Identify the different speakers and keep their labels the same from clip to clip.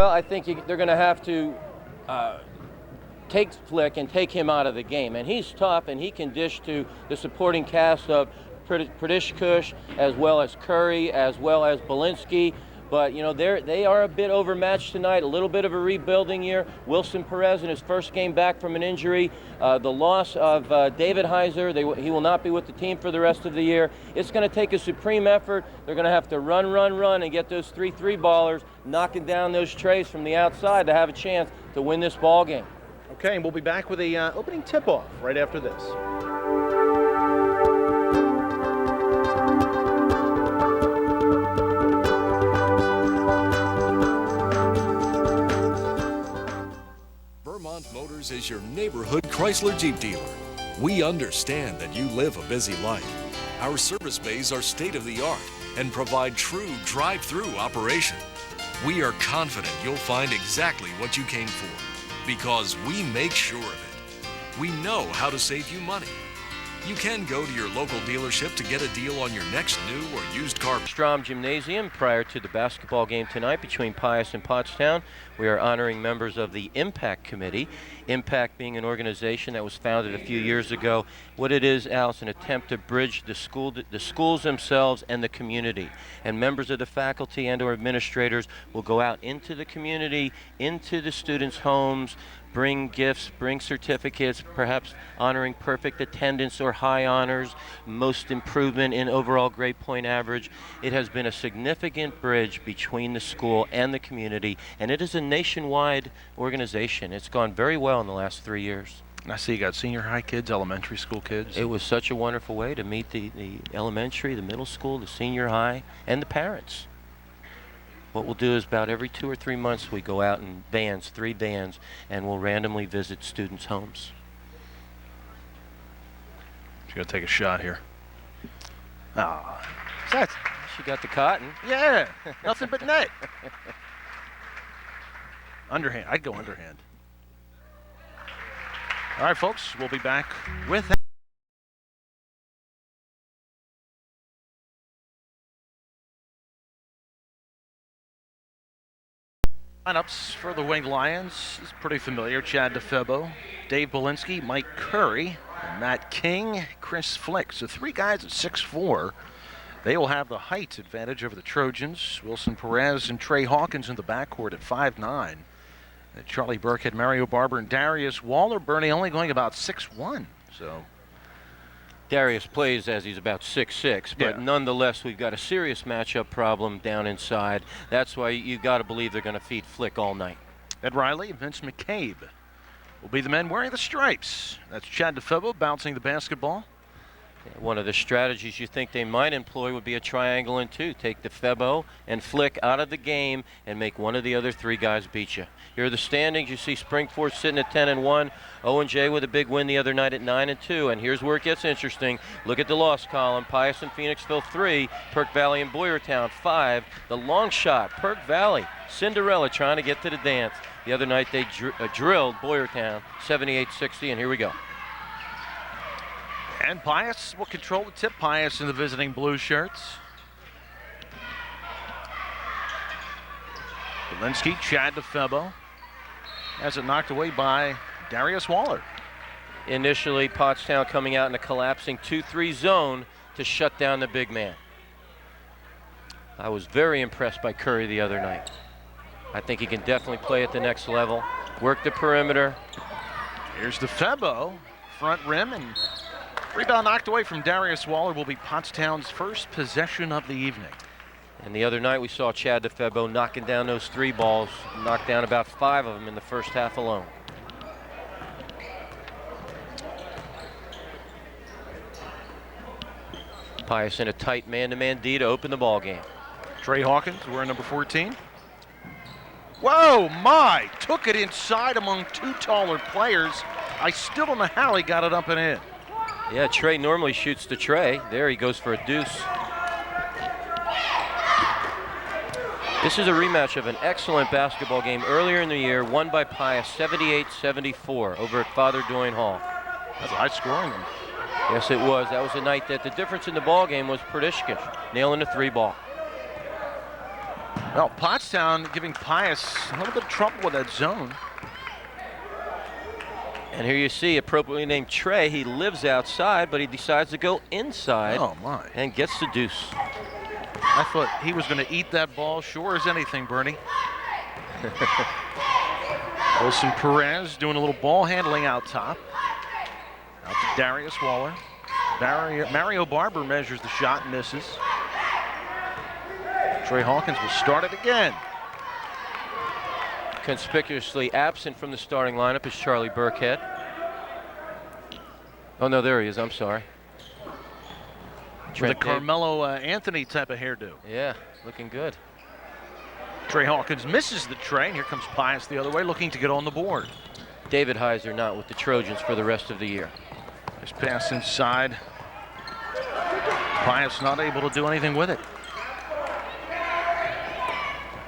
Speaker 1: Well, I think they're going to have to take Flick and take him out of the game. And he's tough, and he can dish to the supporting cast of Perez, as well as Curry, as well as Bilinski. But, you know, they are a bit overmatched tonight, a little bit of a rebuilding year. Wilson Perez in his first game back from an injury. The loss of David Heiser, he will not be with the team for the rest of the year. It's going to take a supreme effort. They're going to have to run, and get those three ballers, knocking down those trays from the outside to have a chance to win this ball game.
Speaker 2: Okay, and we'll be back with a opening tip-off right after this.
Speaker 3: Vermont Motors is your neighborhood Chrysler Jeep dealer. We understand that you live a busy life. Our service bays are state-of-the-art and provide true drive-through operation. We are confident you'll find exactly what you came for because we make sure of it. We know how to save you money. You can go to your local dealership to get a deal on your next new or used car.
Speaker 1: Strom Gymnasium prior to the basketball game tonight between Pius and Pottstown. We are honoring members of the Impact Committee. Impact being an organization that was founded a few years ago. What it is, Al, is an attempt to bridge the schools themselves and the community. And members of the faculty and or administrators will go out into the community, into the students' homes, bring gifts, bring certificates, perhaps honoring perfect attendance or high honors, most improvement in overall grade point average. It has been a significant bridge between the school and the community, and it is a nationwide organization. It's gone very well in the last 3 years.
Speaker 2: I see you got senior high kids, elementary school kids.
Speaker 1: It was such a wonderful way to meet the elementary, the middle school, the senior high, and the parents. What we'll do is about every 2 or 3 months we go out in vans, 3 vans, and we'll randomly visit students' homes.
Speaker 2: She's going to take a shot here. Ah, oh,
Speaker 1: she got the cotton.
Speaker 2: Yeah, nothing but net. Underhand, I'd go underhand. All right, folks, we'll be back with that. Lineups for the Winged Lions is pretty familiar. Chad Difebbo, Dave Bilinski, Mike Curry, Matt King, Chris Flick. So 3 guys at 6'4". They will have the height advantage over the Trojans. Wilson Perez and Trai Hawkins in the backcourt at 5'9". Charlie Birkhead, Mario Barber, and Darius Waller. Bernie only going about 6'1". So
Speaker 1: Darius plays as he's about 6'6", but nonetheless, we've got a serious matchup problem down inside. That's why you got to believe they're going to feed Flick all night.
Speaker 2: Ed Riley, Vince McCabe will be the men wearing the stripes. That's Chad Difebbo bouncing the basketball.
Speaker 1: One of the strategies you think they might employ would be a triangle and 2. Take Difebbo and Flick out of the game and make one of the other 3 guys beat you. Here are the standings. You see Springford sitting at 10-1. O&J with a big win the other night at 9-2. And here's where it gets interesting. Look at the loss column. Pius and Phoenixville 3. Perk Valley and Boyertown 5. The long shot. Perk Valley. Cinderella trying to get to the dance. The other night they drilled Boyertown 78-60. And here we go.
Speaker 2: And Pius will control the tip. Pius in the visiting blue shirts. Bilinski, Chad Difebbo. Has it knocked away by Darius Waller.
Speaker 1: Initially, Pottstown coming out in a collapsing 2-3 zone to shut down the big man. I was very impressed by Curry the other night. I think he can definitely play at the next level. Work the perimeter.
Speaker 2: Here's Difebbo, front rim, and rebound knocked away from Darius Waller will be Pottstown's first possession of the evening.
Speaker 1: And the other night we saw Chad Difebbo knocking down those 3 balls, knocked down about 5 of them in the first half alone. Pius in a tight man-to-man D to open the ball game.
Speaker 2: Trai Hawkins wearing number 14. Whoa, my! Took it inside among 2 taller players. I still don't know how he got it up and in.
Speaker 1: Yeah, Trai normally shoots to Trai. There he goes for a deuce. This is a rematch of an excellent basketball game earlier in the year, won by Pius 78-74 over at Father Doyne Hall.
Speaker 2: That's a high scoring one.
Speaker 1: Yes, it was. That was a night that the difference in the ball game was Perez nailing the 3 ball.
Speaker 2: Well, Pottstown giving Pius a little bit of trouble with that zone.
Speaker 1: And here you see, appropriately named Trai. He lives outside, but he decides to go inside.
Speaker 2: Oh, my.
Speaker 1: And gets the deuce.
Speaker 2: I thought he was going to eat that ball, sure as anything, Bernie. Wilson Perez doing a little ball handling out top. Out to Darius Waller. Mario Barber measures the shot and misses. Trai Hawkins will start it again.
Speaker 1: Conspicuously absent from the starting lineup is Charlie Birkhead. Oh, no, there he is. I'm sorry.
Speaker 2: With a Carmelo Anthony type of hairdo.
Speaker 1: Yeah, looking good.
Speaker 2: Trai Hawkins misses the tray, and here comes Pius the other way, looking to get on the board.
Speaker 1: David Heiser not with the Trojans for the rest of the year.
Speaker 2: Nice pass inside. Pius not able to do anything with it.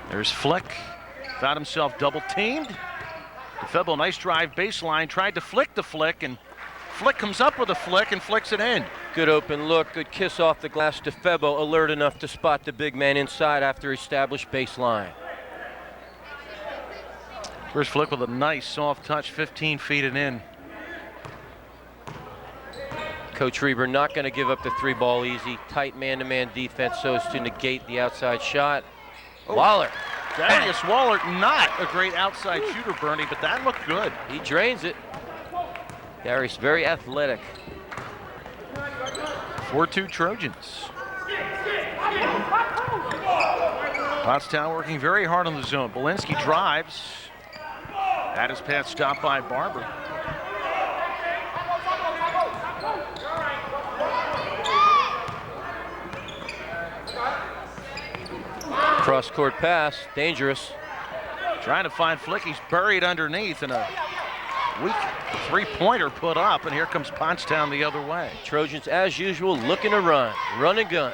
Speaker 2: There's Flick. Found himself double teamed. Difebbo, nice drive baseline, tried to flick the flick, and Flick comes up with a flick and flicks it in.
Speaker 1: Good open look, good kiss off the glass. Difebbo alert enough to spot the big man inside after established baseline.
Speaker 2: First Flick with a nice soft touch, 15 feet and in.
Speaker 1: Coach Reber not going to give up the 3-ball easy. Tight man-to-man defense so as to negate the outside shot.
Speaker 2: Oh.
Speaker 1: Waller.
Speaker 2: Darius Waller, not a great outside shooter, Bernie, but that looked good.
Speaker 1: He drains it. Darius very athletic.
Speaker 2: 4-2 Trojans. Pottstown working very hard on the zone. Bilinski drives. That is pass stopped by Barber.
Speaker 1: Cross-court pass, dangerous.
Speaker 2: Trying to find Flick. He's buried underneath, and a weak three-pointer put up, and here comes Pottstown the other way.
Speaker 1: Trojans, as usual, looking to run and gun.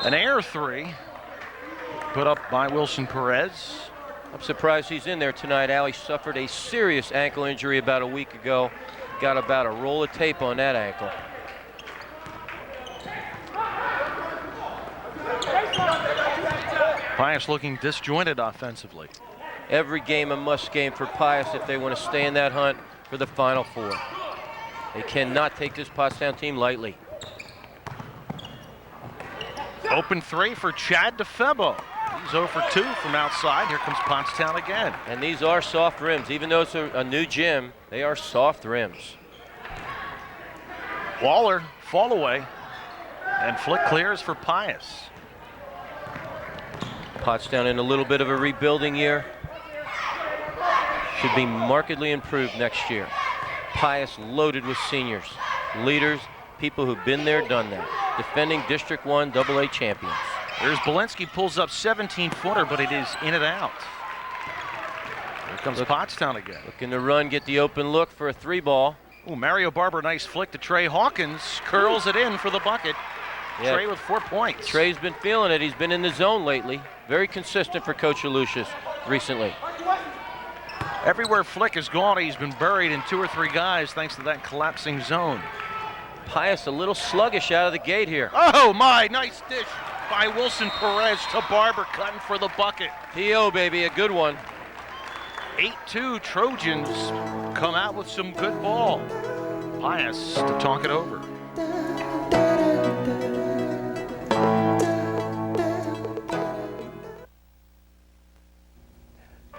Speaker 2: An air three put up by Wilson Perez.
Speaker 1: I'm surprised he's in there tonight. Allie suffered a serious ankle injury about a week ago. Got about a roll of tape on that ankle.
Speaker 2: Pius looking disjointed offensively.
Speaker 1: Every game a must game for Pius if they want to stay in that hunt for the Final Four. They cannot take this Pottstown team lightly.
Speaker 2: Open three for Chad Difebbo. He's 0 for 2 from outside. Here comes Pottstown again.
Speaker 1: And these are soft rims. Even though it's a new gym, they are soft rims.
Speaker 2: Waller, fall away. And Flick clears for Pius.
Speaker 1: Pottstown in a little bit of a rebuilding year. Should be markedly improved next year. Pius loaded with seniors, leaders, people who've been there, done that. Defending District 1 AA champions.
Speaker 2: There's Bilinski, pulls up 17-footer, but it is in and out. Here comes Pottstown again.
Speaker 1: Looking to run, get the open look for a 3-ball.
Speaker 2: Ooh, Mario Barber, nice flick to Trai Hawkins. Curls it in for the bucket.
Speaker 1: Yeah.
Speaker 2: Trai with 4 points.
Speaker 1: Trai's been feeling it. He's been in the zone lately. Very consistent for Coach Lucius recently.
Speaker 2: Everywhere Flick has gone, he's been buried in 2 or 3 guys thanks to that collapsing zone.
Speaker 1: Pius a little sluggish out of the gate here.
Speaker 2: Oh my, nice dish by Wilson Perez to Barber, cutting for the bucket.
Speaker 1: P.O. baby, a good one.
Speaker 2: 8-2 Trojans come out with some good ball. Pius to talk it over.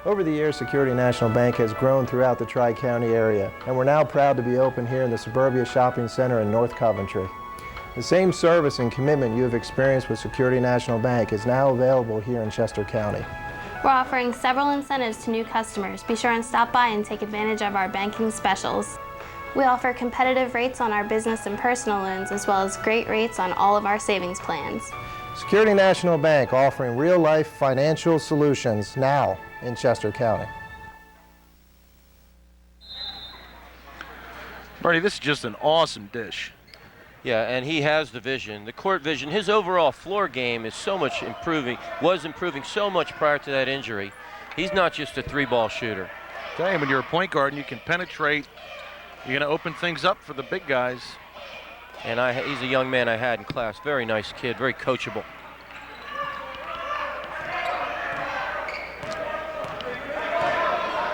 Speaker 4: Over the years, Security National Bank has grown throughout the Tri-County area, and we're now proud to be open here in the Suburbia Shopping Center in North Coventry. The same service and commitment you have experienced with Security National Bank is now available here in Chester County.
Speaker 5: We're offering several incentives to new customers. Be sure and stop by and take advantage of our banking specials. We offer competitive rates on our business and personal loans, as well as great rates on all of our savings plans.
Speaker 4: Security National Bank, offering real-life financial solutions now in Chester County.
Speaker 2: Bernie, this is just an awesome dish.
Speaker 1: Yeah, and he has the vision, the court vision. His overall floor game is so much improving, was improving so much prior to that injury. He's not just a 3-ball shooter.
Speaker 2: Tell you, when you're a point guard and you can penetrate, you're going to open things up for the big guys.
Speaker 1: And he's a young man I had in class. Very nice kid, very coachable.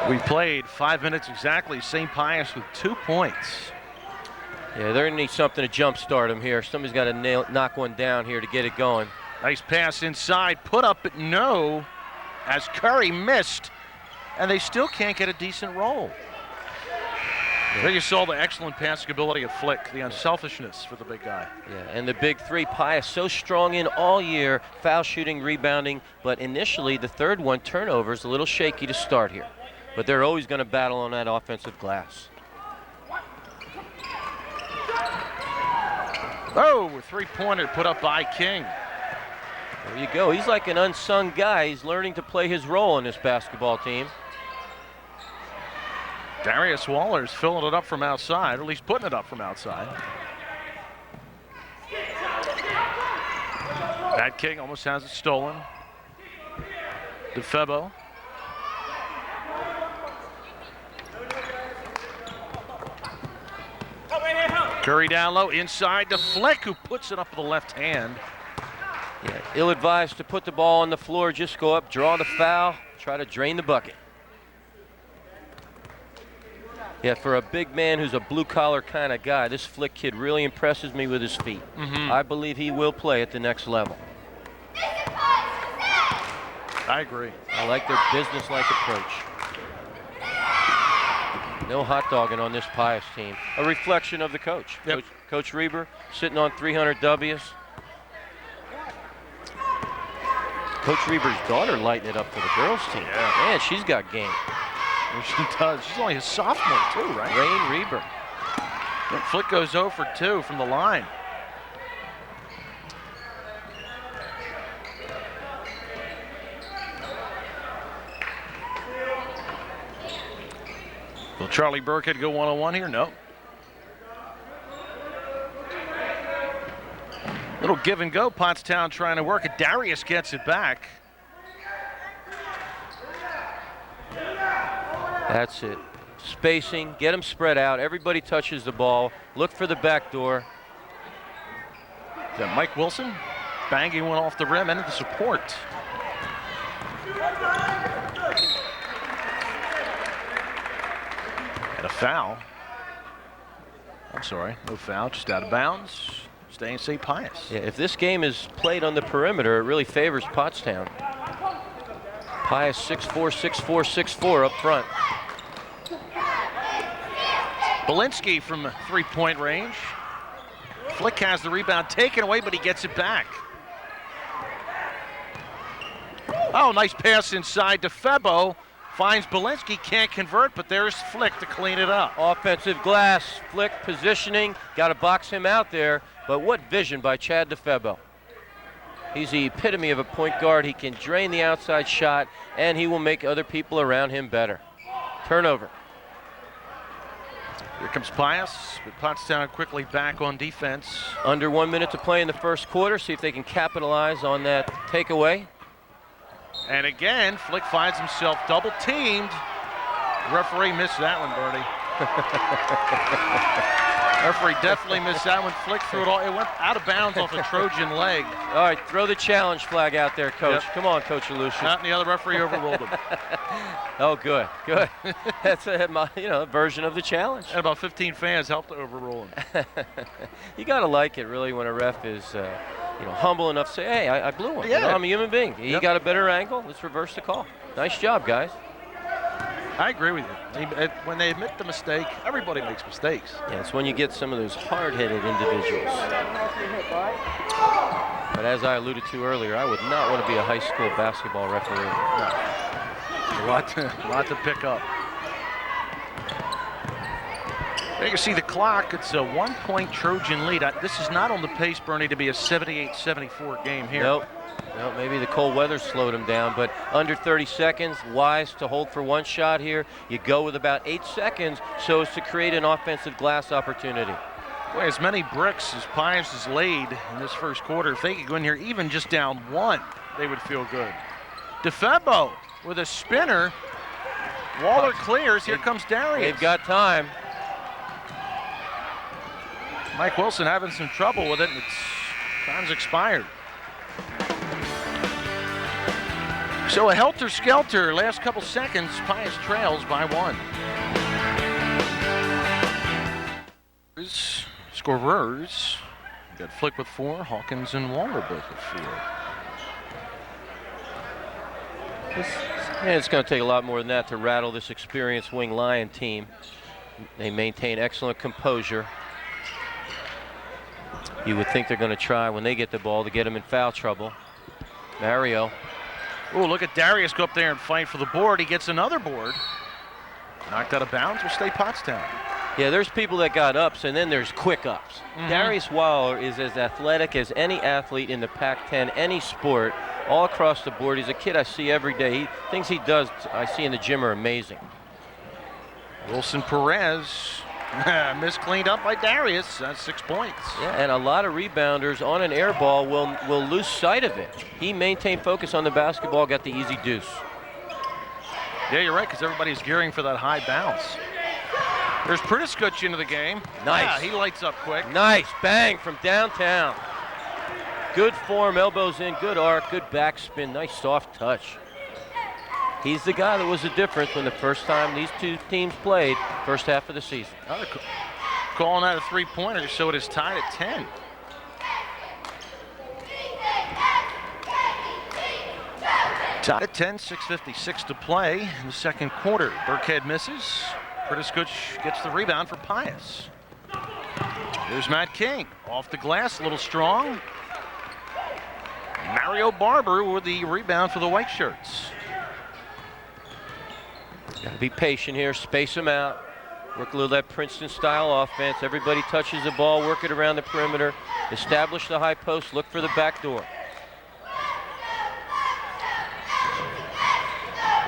Speaker 2: We played 5 minutes exactly. St. Pius with 2 points.
Speaker 1: Yeah, they're going to need something to jump-start them here. Somebody's got to knock one down here to get it going.
Speaker 2: Nice pass inside, put up but no, as Curry missed, and they still can't get a decent roll. There you saw the excellent passing ability of Flick, the unselfishness for the big guy.
Speaker 1: Yeah, and the big three, Pius so strong in all year, foul shooting, rebounding, but initially the third one, turnovers, a little shaky to start here. But they're always going to battle on that offensive glass.
Speaker 2: Oh, a three-pointer put up by King.
Speaker 1: There you go. He's like an unsung guy. He's learning to play his role in this basketball team.
Speaker 2: Darius Waller's filling it up from outside, or at least putting it up from outside. That King almost has it stolen. Difebbo. Curry down low, inside to Flick, who puts it up with the left hand.
Speaker 1: Yeah, ill-advised to put the ball on the floor, just go up, draw the foul, try to drain the bucket. Yeah, for a big man who's a blue-collar kind of guy, this Flick kid really impresses me with his feet. I believe he will play at the next level.
Speaker 2: I agree.
Speaker 1: I like their business-like approach. No hot dogging on this Pius team. A reflection of the coach.
Speaker 2: Yep.
Speaker 1: Coach Reber sitting on 300 W's. Coach Reber's daughter lighting it up for the girls team.
Speaker 2: Yeah.
Speaker 1: Man, she's got game.
Speaker 2: She does. She's only a sophomore too, right?
Speaker 1: Rain Reber.
Speaker 2: Yep. Flick goes 0 for 2 from the line. Will Charlie Birkhead go one-on-one here? No. Little give and go. Pottstown trying to work it. Darius gets it back.
Speaker 1: That's it. Spacing, get them spread out. Everybody touches the ball. Look for the back door.
Speaker 2: Is that Mike Wilson? Banging one off the rim and the support. And a foul. I'm sorry, no foul, just out of bounds. Staying St. Pius.
Speaker 1: Yeah, if this game is played on the perimeter, it really favors Pottstown. Pius 6'4", 6'4", 6'4" up front.
Speaker 2: Bilinski from three-point range. Flick has the rebound taken away, but he gets it back. Oh, nice pass inside to Difebbo. Finds Bilinski, can't convert, but there's Flick to clean it up.
Speaker 1: Offensive glass, Flick positioning, got to box him out there, but what vision by Chad Difebbo. He's the epitome of a point guard. He can drain the outside shot, and he will make other people around him better. Turnover.
Speaker 2: Here comes Pius, but Pottstown quickly back on defense.
Speaker 1: Under 1 minute to play in the first quarter. See if they can capitalize on that takeaway.
Speaker 2: And again, Flick finds himself double teamed. Referee missed that one, Bernie. Referee definitely missed that one. Flick threw it all. It went out of bounds off a Trojan leg.
Speaker 1: All right, throw the challenge flag out there, Coach.
Speaker 2: Yep.
Speaker 1: Come on, Coach Alucius.
Speaker 2: Not the other referee overruled him.
Speaker 1: Oh, good, good. That's a version of the challenge.
Speaker 2: And about 15 fans helped to overrule him.
Speaker 1: You got to like it, really, when a ref is humble enough to say, hey, I blew one.
Speaker 2: Yeah.
Speaker 1: I'm a human being. He got a better angle. Let's reverse the call. Nice job, guys.
Speaker 2: I agree with you. When they admit the mistake, everybody makes mistakes.
Speaker 1: Yeah, it's when you get some of those hard-headed individuals. But as I alluded to earlier, I would not want to be a high school basketball referee.
Speaker 2: No. A lot to pick up. There you can see the clock. It's a 1-point Trojan lead. This is not on the pace, Bernie, to be a 78-74 game here.
Speaker 1: Nope. Well, maybe the cold weather slowed him down, but under 30 seconds, wise to hold for one shot here. You go with about 8 seconds so as to create an offensive glass opportunity.
Speaker 2: Boy, as many bricks as Pius has laid in this first quarter, if they could go in here even just down one, they would feel good. Difebbo with a spinner. Waller clears. Here comes Darius.
Speaker 1: They've got time.
Speaker 2: Mike Wilson having some trouble with it, and time's expired. So a helter-skelter, last couple seconds, Pius trails by 1. Scorers, got Flick with 4, Hawkins and Waller both with 4.
Speaker 1: And it's going to take a lot more than that to rattle this experienced Wing Lion team. They maintain excellent composure. You would think they're going to try when they get the ball to get them in foul trouble. Mario.
Speaker 2: Oh, look at Darius go up there and fight for the board. He gets another board. Knocked out of bounds, will stay Pottstown.
Speaker 1: Yeah, there's people that got ups, and then there's quick ups. Darius Waller is as athletic as any athlete in the Pac-10, any sport, all across the board. He's a kid I see every day. Things he does, I see in the gym, are amazing.
Speaker 2: Wilson Perez missed cleaned up by Darius. That's 6 points.
Speaker 1: Yeah, and a lot of rebounders on an air ball will lose sight of it. He maintained focus on the basketball, got the easy deuce.
Speaker 2: Yeah, you're right, because everybody's gearing for that high bounce. There's Perez into the game.
Speaker 1: Nice.
Speaker 2: Yeah, he lights up quick.
Speaker 1: Nice bang from downtown. Good form, elbows in, good arc, good backspin, nice soft touch. He's the guy that was the difference when the first time these two teams played, first half of the season.
Speaker 2: Calling out a three-pointer, so it is tied at 10. Tied at 10, 6:56 to play in the second quarter. Birkhead misses. Perez gets the rebound for Pius. Here's Matt King off the glass, a little strong. Mario Barber with the rebound for the white shirts.
Speaker 1: Got to be patient here, space them out. Work a little that Princeton-style offense. Everybody touches the ball, work it around the perimeter. Establish the high post, look for the back door.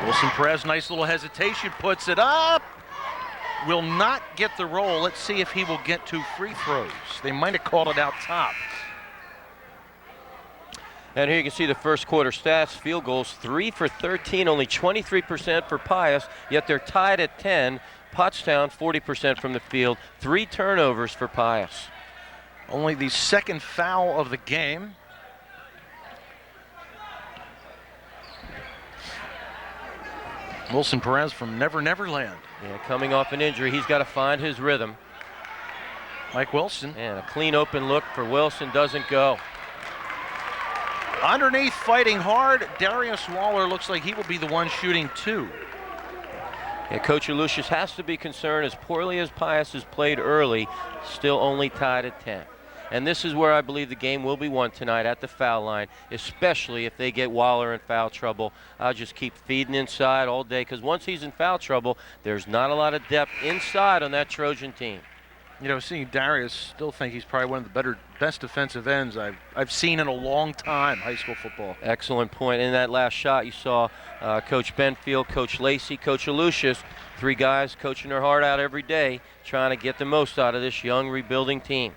Speaker 2: Wilson Perez, nice little hesitation, puts it up. Will not get the roll. Let's see if he will get 2 free throws. They might have called it out top.
Speaker 1: And here you can see the first quarter stats. Field goals, 3 for 13, only 23% for Pius, yet they're tied at 10. Pottstown, 40% from the field, 3 turnovers for Pius.
Speaker 2: Only the second foul of the game. Wilson Perez from Never Never Land.
Speaker 1: Yeah, coming off an injury, he's got to find his rhythm.
Speaker 2: Mike Wilson.
Speaker 1: And a clean open look for Wilson, doesn't go.
Speaker 2: Underneath, fighting hard. Darius Waller looks like he will be the one shooting 2.
Speaker 1: Yeah, Coach Lucius has to be concerned. As poorly as Pius has played early, still only tied at 10. And this is where I believe the game will be won tonight, at the foul line, especially if they get Waller in foul trouble. I'll just keep feeding inside all day, because once he's in foul trouble, there's not a lot of depth inside on that Trojan team.
Speaker 2: You know, seeing Darius, still think he's probably one of the best defensive ends I've seen in a long time, high school football.
Speaker 1: Excellent point. In that last shot, you saw Coach Benfield, Coach Lacey, Coach Lucius, 3 guys coaching their heart out every day, trying to get the most out of this young rebuilding team.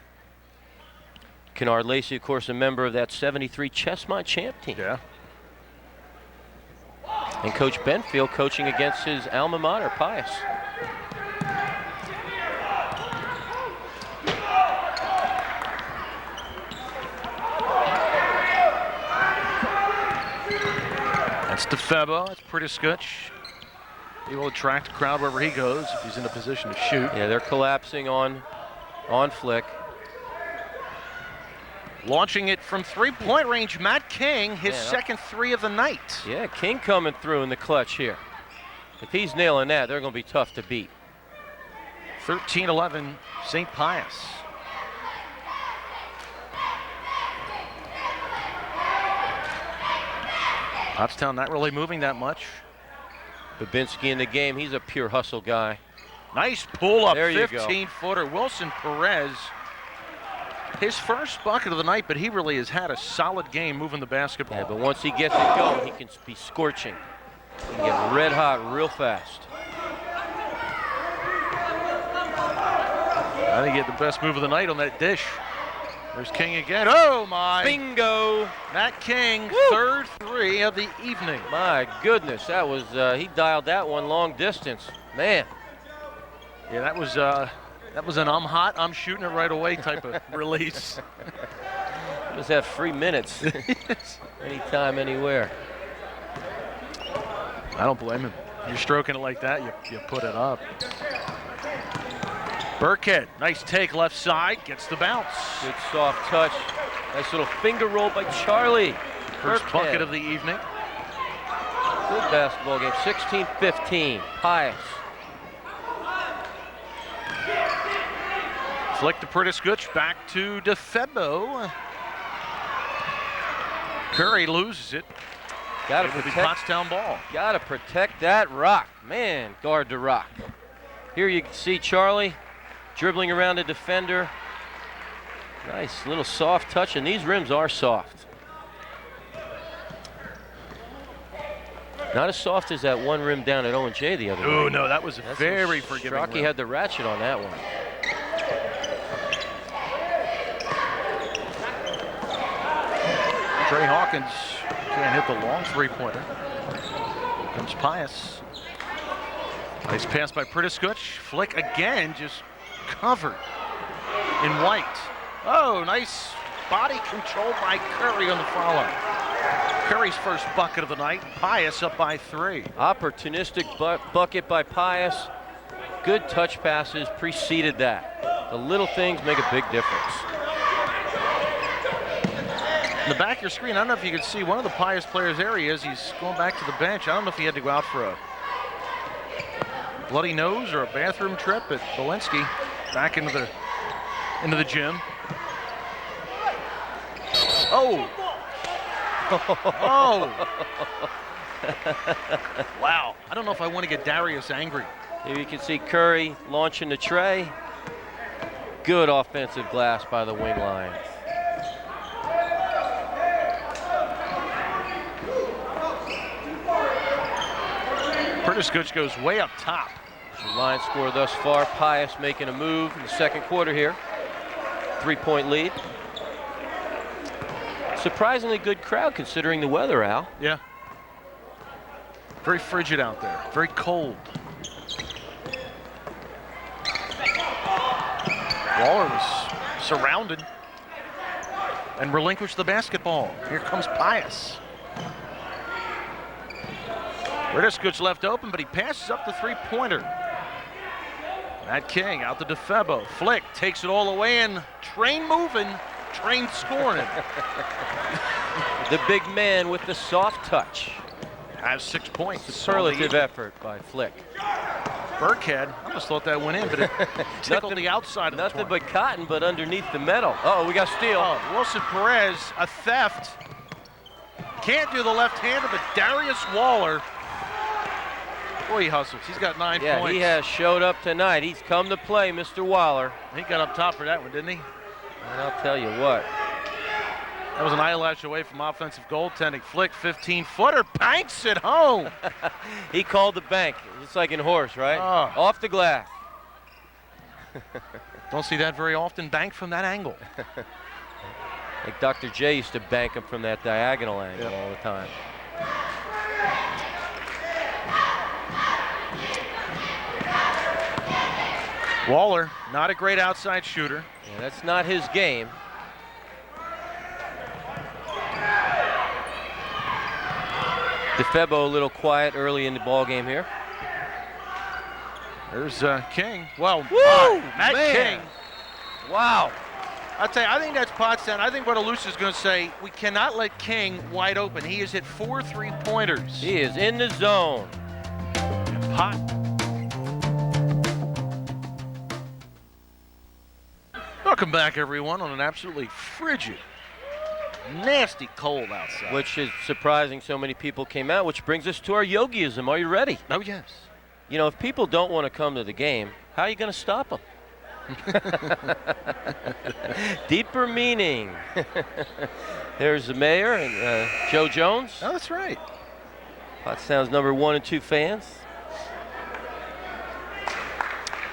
Speaker 1: Kennard Lacey, of course, a member of that 73 Chessmont champ team.
Speaker 2: Yeah.
Speaker 1: And Coach Benfield coaching against his alma mater, Pius.
Speaker 2: That's Difebbo. That's Perez. He will attract the crowd wherever he goes if he's in a position to shoot.
Speaker 1: Yeah, they're collapsing on Flick.
Speaker 2: Launching it from 3-point range, Matt King, his second 3 of the night.
Speaker 1: Yeah, King coming through in the clutch here. If he's nailing that, they're going to be tough to beat.
Speaker 2: 13-11, St. Pius. Pottstown not really moving that much.
Speaker 1: Bilinski in the game, he's a pure hustle guy.
Speaker 2: Nice pull up,
Speaker 1: There you go.
Speaker 2: 15-footer. Wilson Perez, his first bucket of the night, but he really has had a solid game moving the basketball.
Speaker 1: Yeah, but once he gets it going, he can be scorching. He can get red hot real fast.
Speaker 2: I think he had the best move of the night on that dish. There's King again. Oh, my.
Speaker 1: Bingo!
Speaker 2: Matt King, third 3 of the evening.
Speaker 1: My goodness, that was, he dialed that one long distance. Man.
Speaker 2: Yeah, that was an I'm hot, I'm shooting it right away type of release.
Speaker 1: Just have free minutes. Anytime, anywhere.
Speaker 2: I don't blame him. You're stroking it like that, you put it up. Birkhead, nice take left side, gets the bounce.
Speaker 1: Good soft touch. Nice little finger roll by Charlie.
Speaker 2: First
Speaker 1: Birkhead.
Speaker 2: bucket of the evening.
Speaker 1: Good basketball game. 16-15. Pius.
Speaker 2: Flick to Perez, back to Difebbo. Curry loses it.
Speaker 1: Got to
Speaker 2: It will be
Speaker 1: protect.
Speaker 2: Pottstown ball.
Speaker 1: Got to protect that rock. Man, guard the rock. Here you can see Charlie dribbling around the defender. Nice little soft touch, and these rims are soft. Not as soft as that one rim down at O&J the other
Speaker 2: Oh,
Speaker 1: night.
Speaker 2: no, that was a
Speaker 1: That's
Speaker 2: very forgiving
Speaker 1: Strachey
Speaker 2: rim.
Speaker 1: had the ratchet on that one.
Speaker 2: Trai Hawkins can't hit the long three-pointer. Here comes Pius. Nice pass by Perez. Flick again, just covered in white. Oh, nice body control by Curry on the follow. Curry's first bucket of the night. Pius up by 3.
Speaker 1: Opportunistic bucket by Pius. Good touch passes preceded that. The little things make a big difference.
Speaker 2: In the back of your screen, I don't know if you can see one of the Pius players' areas. He's going back to the bench. I don't know if he had to go out for a bloody nose or a bathroom trip at Bilinski. Back into the gym. Oh! Oh! Wow. I don't know if I want to get Darius angry.
Speaker 1: Here you can see Curry launching the tray. Good offensive glass by the wing Lions.
Speaker 2: Perez goes way up top.
Speaker 1: The Lions score thus far. Pius making a move in the second quarter here. 3-point lead. Surprisingly good crowd considering the weather, Al.
Speaker 2: Yeah. Very frigid out there. Very cold. Waller was surrounded and relinquished the basketball. Here comes Pius. Perez left open, but he passes up the three-pointer. Matt King out to Difebbo. Flick takes it all away, and train moving, train scoring.
Speaker 1: The big man with the soft touch.
Speaker 2: Has 6 points.
Speaker 1: Superlative effort by Flick.
Speaker 2: Birkhead, I almost thought that went in, but it tickled the outside of the
Speaker 1: Nothing
Speaker 2: twine.
Speaker 1: but cotton, but underneath the metal. Oh, we got steal.
Speaker 2: Oh, Wilson Perez, a theft. Can't do the left-hander, but Darius Waller. Boy, he hustles. He's got 9
Speaker 1: Yeah,
Speaker 2: points.
Speaker 1: he has showed up tonight. He's come to play, Mr. Waller.
Speaker 2: He got up top for that one, didn't he?
Speaker 1: And I'll tell you what.
Speaker 2: That was an eyelash away from offensive goaltending. Flick, 15-footer, banks it home.
Speaker 1: He called the bank. It's like in horse, right?
Speaker 2: Oh.
Speaker 1: Off the glass.
Speaker 2: Don't see that very often, bank from that angle.
Speaker 1: Like Dr. J used to bank him from that diagonal angle all the time.
Speaker 2: Waller, not a great outside shooter.
Speaker 1: Yeah, that's not his game. Difebbo a little quiet early in the ball game here.
Speaker 2: There's King. Well, Matt
Speaker 1: man.
Speaker 2: King.
Speaker 1: Wow.
Speaker 2: I'll tell you, I think that's Pottstown. I think what Alus is going to say, we cannot let King wide open. He has hit 4 3-pointers.
Speaker 1: He is in the zone.
Speaker 2: Pot. Welcome back, everyone, on an absolutely frigid, nasty cold outside.
Speaker 1: Which is surprising so many people came out, which brings us to our yogiism. Are you ready?
Speaker 2: Oh, yes.
Speaker 1: You know, if people don't want to come to the game, how are you going to stop them? Deeper meaning. There's the mayor and Joe Jones.
Speaker 2: Oh, that's right.
Speaker 1: Pottstown's number 1 and 2 fans.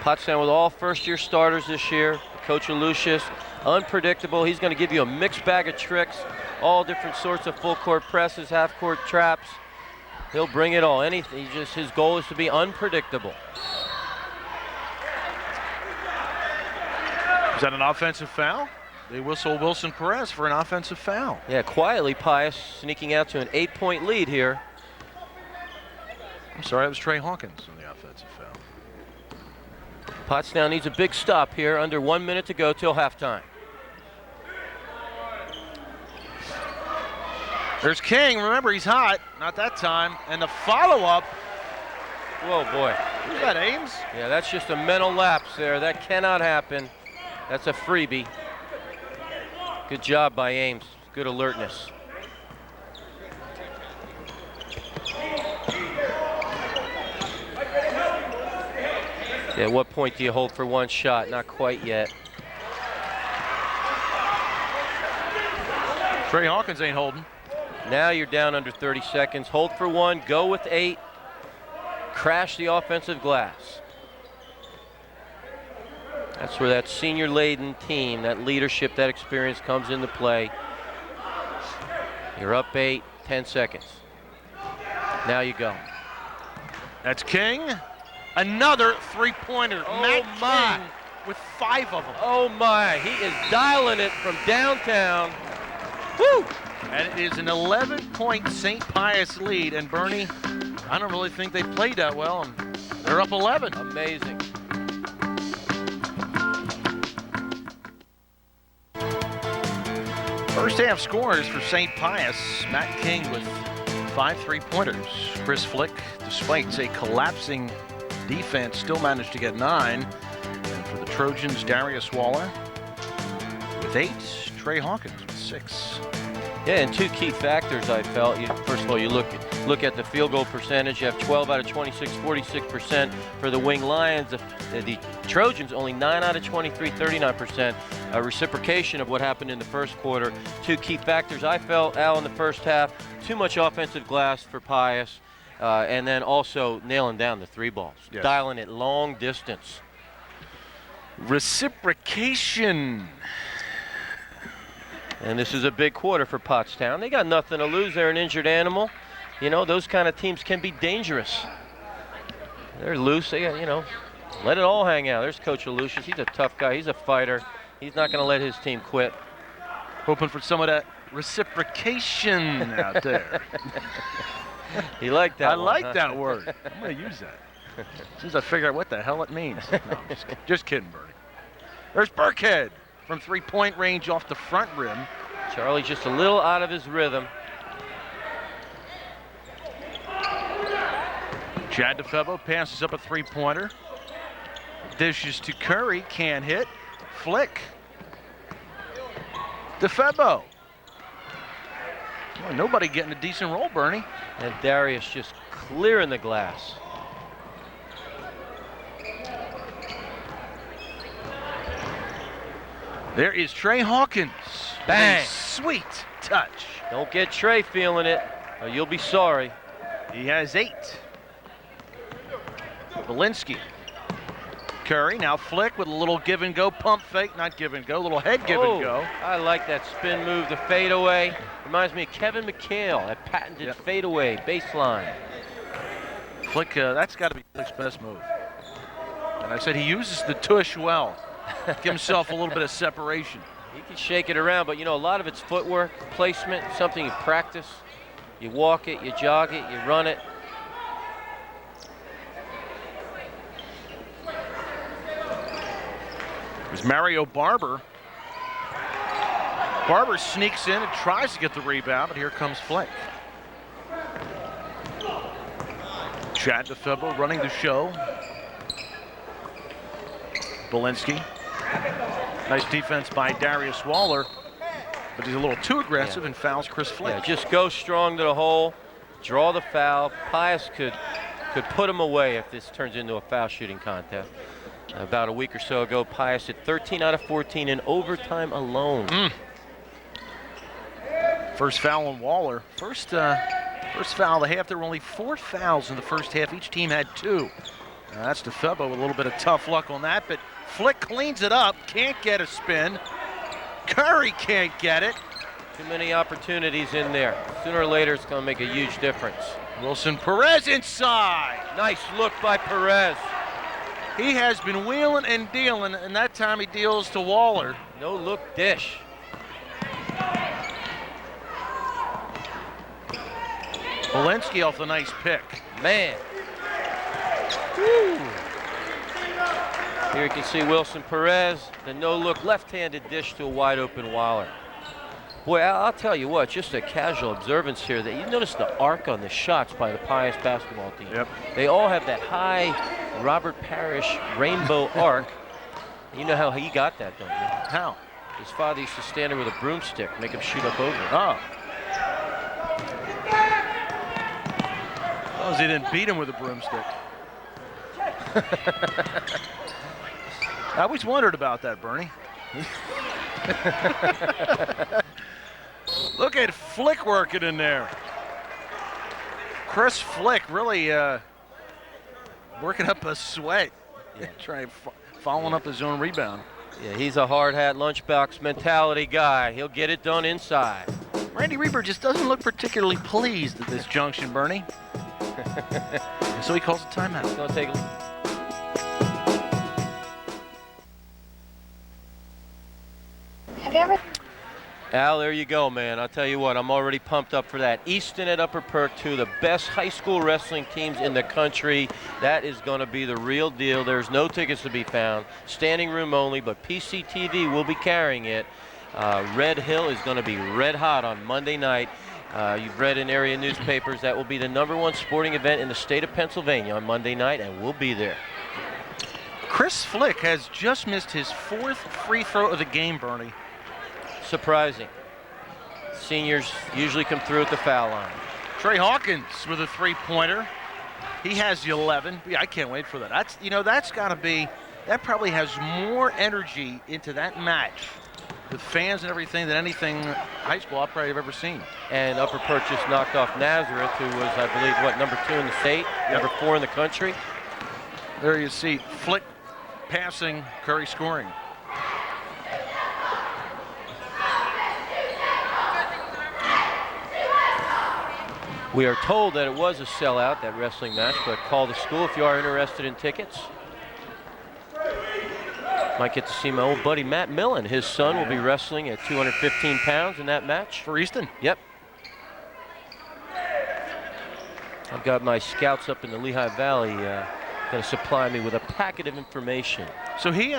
Speaker 1: Pottstown with all first-year starters this year. Coach Lucius, unpredictable. He's going to give you a mixed bag of tricks, all different sorts of full-court presses, half-court traps. He'll bring it all. Anything. His goal is to be unpredictable.
Speaker 2: Is that an offensive foul? They whistle Wilson Perez for an offensive foul.
Speaker 1: Yeah, quietly Pius sneaking out to an 8-point lead here.
Speaker 2: I'm sorry, that was Trai Hawkins on the offensive foul.
Speaker 1: Pottstown needs a big stop here. Under 1 minute to go till halftime.
Speaker 2: There's King. Remember, he's hot. Not that time. And the follow-up.
Speaker 1: Whoa, boy.
Speaker 2: Who's that, Ames?
Speaker 1: Yeah, that's just a mental lapse there. That cannot happen. That's a freebie. Good job by Ames. Good alertness. At what point do you hold for one shot? Not quite yet.
Speaker 2: Trai Hawkins ain't holding.
Speaker 1: Now you're down under 30 seconds. Hold for one, go with 8. Crash the offensive glass. That's where that senior-laden team, that leadership, that experience comes into play. You're up 8, 10 seconds. Now you go.
Speaker 2: That's King. Another three-pointer.
Speaker 1: Oh,
Speaker 2: Matt
Speaker 1: my.
Speaker 2: King with 5 of them.
Speaker 1: Oh my, he is dialing it from downtown. Woo!
Speaker 2: And it is an 11-point St. Pius lead. And Bernie, I don't really think they played that well. And they're up 11.
Speaker 1: Amazing.
Speaker 2: First half scores for St. Pius. Matt King with 5 3-pointers. Chris Flick, despite a collapsing defense, still managed to get 9. And for the Trojans, Darius Waller with 8. Trai Hawkins with 6.
Speaker 1: Yeah, and 2 key factors I felt. First of all, you look at the field goal percentage. You have 12 out of 26, 46% for the Wing Lions. The Trojans only 9 out of 23, 39%. A reciprocation of what happened in the first quarter. 2 key factors I felt, Al, in the first half. Too much offensive glass for Pius, and then also nailing down the 3 balls,
Speaker 2: yes.
Speaker 1: Dialing it long distance.
Speaker 2: Reciprocation.
Speaker 1: And this is a big quarter for Pottstown. They got nothing to lose. They're an injured animal. You know, those kind of teams can be dangerous. They're loose. They got, you know, let it all hang out. There's Coach Aloysius. He's a tough guy. He's a fighter. He's not going to let his team quit.
Speaker 2: Hoping for some of that reciprocation out there.
Speaker 1: You like that
Speaker 2: I
Speaker 1: one,
Speaker 2: like
Speaker 1: huh?
Speaker 2: that word. I'm going to use that. As soon as I figure out what the hell it means. No, I'm just kidding, Bernie. There's Birkhead from 3-point range off the front rim.
Speaker 1: Charlie just a little out of his rhythm.
Speaker 2: Chad Difebbo passes up a 3-pointer. Dishes to Curry, can't hit. Flick. Difebbo. Well, nobody getting a decent roll, Bernie.
Speaker 1: And Darius just clearing the glass.
Speaker 2: There is Trai Hawkins.
Speaker 1: Bang.
Speaker 2: A sweet touch.
Speaker 1: Don't get Trai feeling it, or you'll be sorry.
Speaker 2: He has 8. Bilinski. Curry, now Flick with a little give and go, pump fake, not give and go, little head give and go.
Speaker 1: I like that spin move, the fadeaway. Reminds me of Kevin McHale, that patented fadeaway baseline.
Speaker 2: Flick, that's got to be Flick's best move. And I said he uses the tush well. Give himself a little bit of separation.
Speaker 1: He can shake it around, but you know, a lot of it's footwork, placement, something you practice. You walk it, you jog it, you run it.
Speaker 2: There's Mario Barber. Barber sneaks in and tries to get the rebound, but here comes Flick. Chad Difebbo running the show. Bilinski. Nice defense by Darius Waller, but he's a little too aggressive and fouls Chris Flick.
Speaker 1: Yeah, just go strong to the hole, draw the foul. Pius could put him away if this turns into a foul shooting contest. About a week or so ago, Pius hit 13 out of 14 in overtime alone.
Speaker 2: First foul on Waller. First foul of the half. There were only 4 fouls in the first half. Each team had 2. That's Difebbo with a little bit of tough luck on that, but Flick cleans it up. Can't get a spin. Curry can't get it.
Speaker 1: Too many opportunities in there. Sooner or later, it's going to make a huge difference.
Speaker 2: Wilson Perez inside.
Speaker 1: Nice look by Perez.
Speaker 2: He has been wheeling and dealing, and that time he deals to Waller.
Speaker 1: No look dish.
Speaker 2: Bilinski off the nice pick.
Speaker 1: Man, Here you can see Wilson Perez, the no-look left-handed dish to a wide-open Waller. Boy, I'll tell you what, just a casual observance here, that you notice the arc on the shots by the Pius basketball team.
Speaker 2: Yep.
Speaker 1: They all have that high Robert Parrish rainbow arc. You know how he got that, don't you?
Speaker 2: How?
Speaker 1: His father used to stand there with a broomstick, make him shoot up over it.
Speaker 2: Oh. Well, he didn't beat him with a broomstick. I always wondered about that, Bernie. Look at Flick working in there. Chris Flick really working up a sweat.
Speaker 1: Yeah.
Speaker 2: Following up his own rebound.
Speaker 1: Yeah, he's a hard hat, lunchbox mentality guy. He'll get it done inside.
Speaker 2: Randy Reber just doesn't look particularly pleased at this junction, Bernie. So he calls a timeout.
Speaker 1: It's gonna take
Speaker 5: Have you ever?
Speaker 1: Al, there you go, man. I'll tell you what, I'm already pumped up for that. Easton at Upper Perk, two of the best high school wrestling teams in the country. That is going to be the real deal. There's no tickets to be found. Standing room only, but PCTV will be carrying it. Red Hill is going to be red hot on Monday night. You've read in area newspapers that will be the #1 sporting event in the state of Pennsylvania on Monday night, and we'll be there.
Speaker 2: Chris Flick has just missed his 4th free throw of the game, Bernie.
Speaker 1: Surprising. Seniors usually come through at the foul line.
Speaker 2: Trai Hawkins with a 3-pointer. He has the 11. Yeah, I can't wait for that. That's got to be, that probably has more energy into that match with fans and everything than anything high school I've probably ever seen.
Speaker 1: And Upper Perk just knocked off Nazareth, who was, I believe, #2 in the state,
Speaker 2: Yep.
Speaker 1: #4 in the country.
Speaker 2: There you see Flick passing, Curry scoring.
Speaker 1: We are told that it was a sellout, that wrestling match, but call the school if you are interested in tickets. Might get to see my old buddy Matt Millen. His son will be wrestling at 215 pounds in that match.
Speaker 2: For Easton?
Speaker 1: Yep. I've got my scouts up in the Lehigh Valley going to supply me with a packet of information.
Speaker 2: So he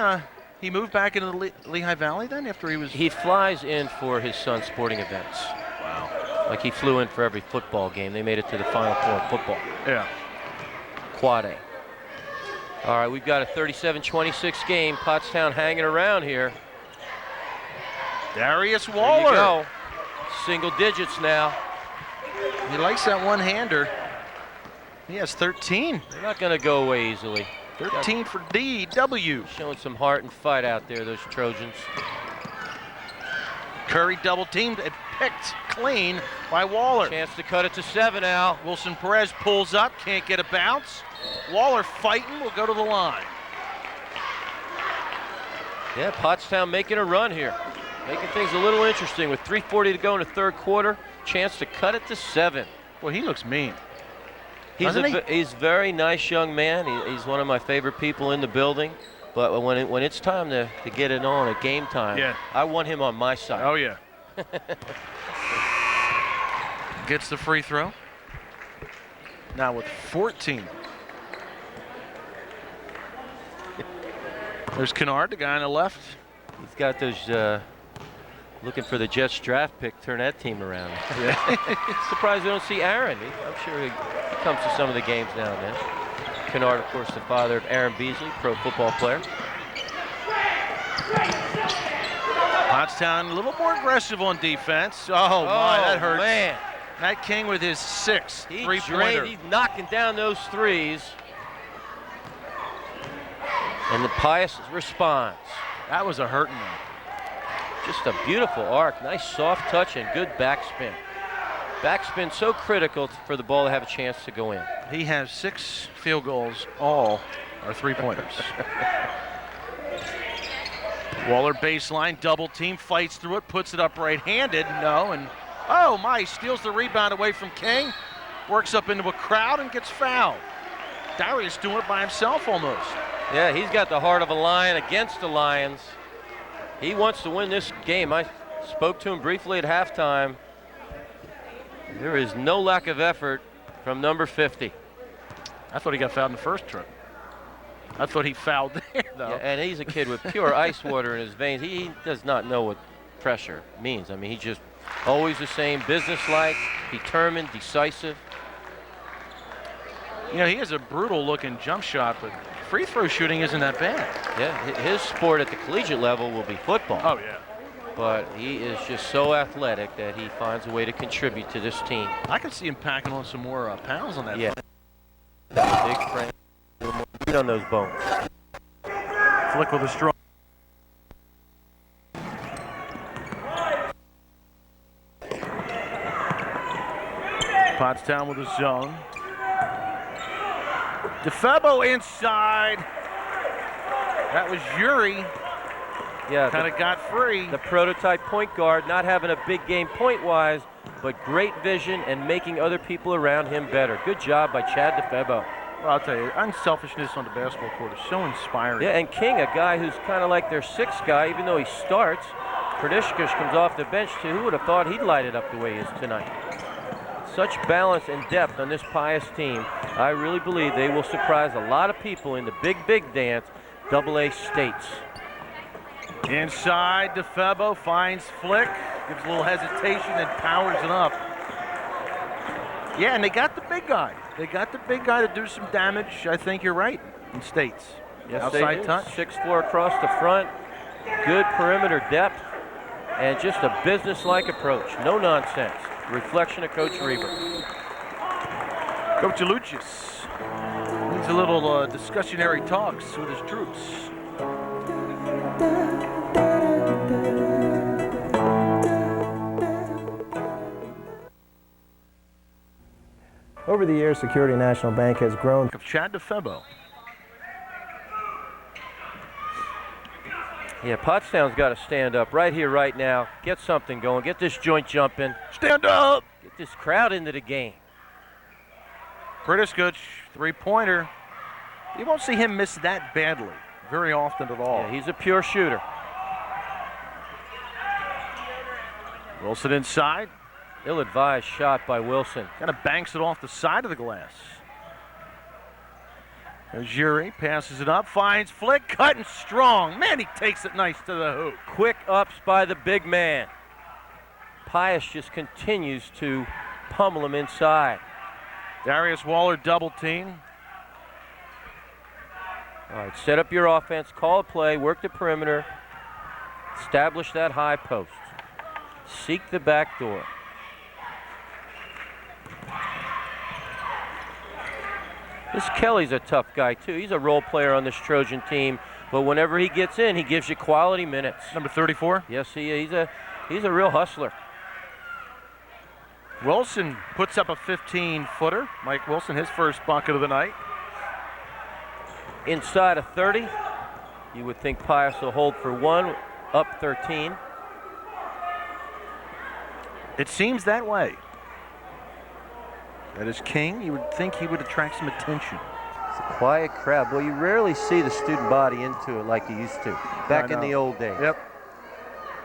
Speaker 2: moved back into the Lehigh Valley then after he was...
Speaker 1: He flies in for his son's sporting events.
Speaker 2: Wow.
Speaker 1: Like he flew in for every football game. They made it to the Final Four of football.
Speaker 2: Yeah.
Speaker 1: Quad A. All right, we've got a 37-26 game. Pottstown hanging around here.
Speaker 2: Darius
Speaker 1: There
Speaker 2: Waller.
Speaker 1: you go. Single digits now.
Speaker 2: He likes that one-hander. He has 13.
Speaker 1: They're not going to go away easily.
Speaker 2: 13 for DW.
Speaker 1: Showing some heart and fight out there, those Trojans.
Speaker 2: Curry double-teamed and picked clean by Waller.
Speaker 1: Chance to cut it to 7, Al.
Speaker 2: Wilson Perez pulls up, can't get a bounce. Waller fighting, will go to the line.
Speaker 1: Yeah, Pottstown making a run here. Making things a little interesting with 3:40 to go in the third quarter. Chance to cut it to 7.
Speaker 2: Well, he looks mean.
Speaker 1: He's a very nice young man. He's one of my favorite people in the building. But when it's time to get it on at game time,
Speaker 2: yeah.
Speaker 1: I want him on my side.
Speaker 2: Oh, yeah. Gets the free throw. Now with 14. There's Kennard, the guy on the left.
Speaker 1: He's got those looking for the Jets draft pick, turn that team around.
Speaker 2: Yeah.
Speaker 1: Surprised we don't see Aaron. I'm sure he comes to some of the games now and then. Kennard, of course, the father of Aaron Beasley, pro football player.
Speaker 2: Pottstown a little more aggressive on defense. Oh my, that hurts.
Speaker 1: Man.
Speaker 2: Matt King with his 6th
Speaker 1: He's
Speaker 2: three-pointer.
Speaker 1: He's knocking down those threes. And the Pius responds.
Speaker 2: That was a hurting one.
Speaker 1: Just a beautiful arc. Nice soft touch and good backspin. Backspin so critical for the ball to have a chance to go in.
Speaker 2: He has 6 field goals. All are three-pointers. Waller baseline, double team, fights through it, puts it up right-handed. No, and oh my, steals the rebound away from King. Works up into a crowd and gets fouled. Darius doing it by himself almost.
Speaker 1: Yeah, he's got the heart of a lion against the Lions. He wants to win this game. I spoke to him briefly at halftime. There is no lack of effort from number 50.
Speaker 2: I thought he got fouled in the first trip. I thought he fouled there, though.
Speaker 1: Yeah, and he's a kid with pure ice water in his veins. He does not know what pressure means. I mean, he's just always the same, businesslike, determined, decisive.
Speaker 2: You know, he has a brutal-looking jump shot, but free throw shooting isn't that bad.
Speaker 1: Yeah, his sport at the collegiate level will be football.
Speaker 2: Oh, yeah.
Speaker 1: But he is just so athletic that he finds a way to contribute to this team.
Speaker 2: I could see him packing on some more pounds on that.
Speaker 1: Yeah. Big frame. A little more meat on those bones.
Speaker 2: Flick with a strong. Pottstown with a zone. Difebbo inside. That was Yuri.
Speaker 1: Yeah,
Speaker 2: Kind of got free.
Speaker 1: the prototype point guard, not having a big game point-wise, but great vision and making other people around him better. Good job by Chad Difebbo.
Speaker 2: Well, I'll tell you, unselfishness on the basketball court is so inspiring.
Speaker 1: Yeah, and King, a guy who's kind of like their sixth guy, even though he starts. Perdishkish comes off the bench, too. Who would have thought he'd light it up the way he is tonight? Such balance and depth on this Pius team. I really believe they will surprise a lot of people in the big dance, AA states.
Speaker 2: Inside, Difebbo finds Flick, gives a little hesitation and powers it up. Yeah, and they got the big guy. They got the big guy to do some damage. I think you're right in states.
Speaker 1: Yes,
Speaker 2: outside touch.
Speaker 1: 6'4" across the front. Good perimeter depth. And just a business-like approach. No nonsense. Reflection of Coach Reber.
Speaker 2: Coach Lucius needs a little discussionary talks with his troops.
Speaker 4: Over the years, Security National Bank has grown.
Speaker 2: Of Chad Difebbo.
Speaker 1: Yeah, Pottstown's got to stand up right here, right now. Get something going. Get this joint jumping.
Speaker 2: Stand up!
Speaker 1: Get this crowd into the game.
Speaker 2: Perez, three-pointer. You won't see him miss that badly very often at all.
Speaker 1: Yeah, he's a pure shooter.
Speaker 2: Wilson inside.
Speaker 1: Ill-advised shot by Wilson.
Speaker 2: Kind of banks it off the side of the glass. There's Yuri, passes it up, finds Flick, cutting strong. Man, he takes it nice to the hoop.
Speaker 1: Quick ups by the big man. Pius just continues to pummel him inside.
Speaker 2: Darius Waller double team.
Speaker 1: All right, set up your offense, call a play, work the perimeter, establish that high post. Seek the back door. This Kelly's a tough guy, too. He's a role player on this Trojan team, but whenever he gets in, he gives you quality minutes.
Speaker 2: Number 34.
Speaker 1: Yes, he's a real hustler.
Speaker 2: Wilson puts up a 15-footer. Mike Wilson, his first bucket of the night.
Speaker 1: Inside of 30. You would think Pius will hold for one, up 13.
Speaker 2: It seems that way. That is King. You would think he would attract some attention.
Speaker 1: It's a quiet crowd. Well, you rarely see the student body into it like you used to back in the old days.
Speaker 2: Yep.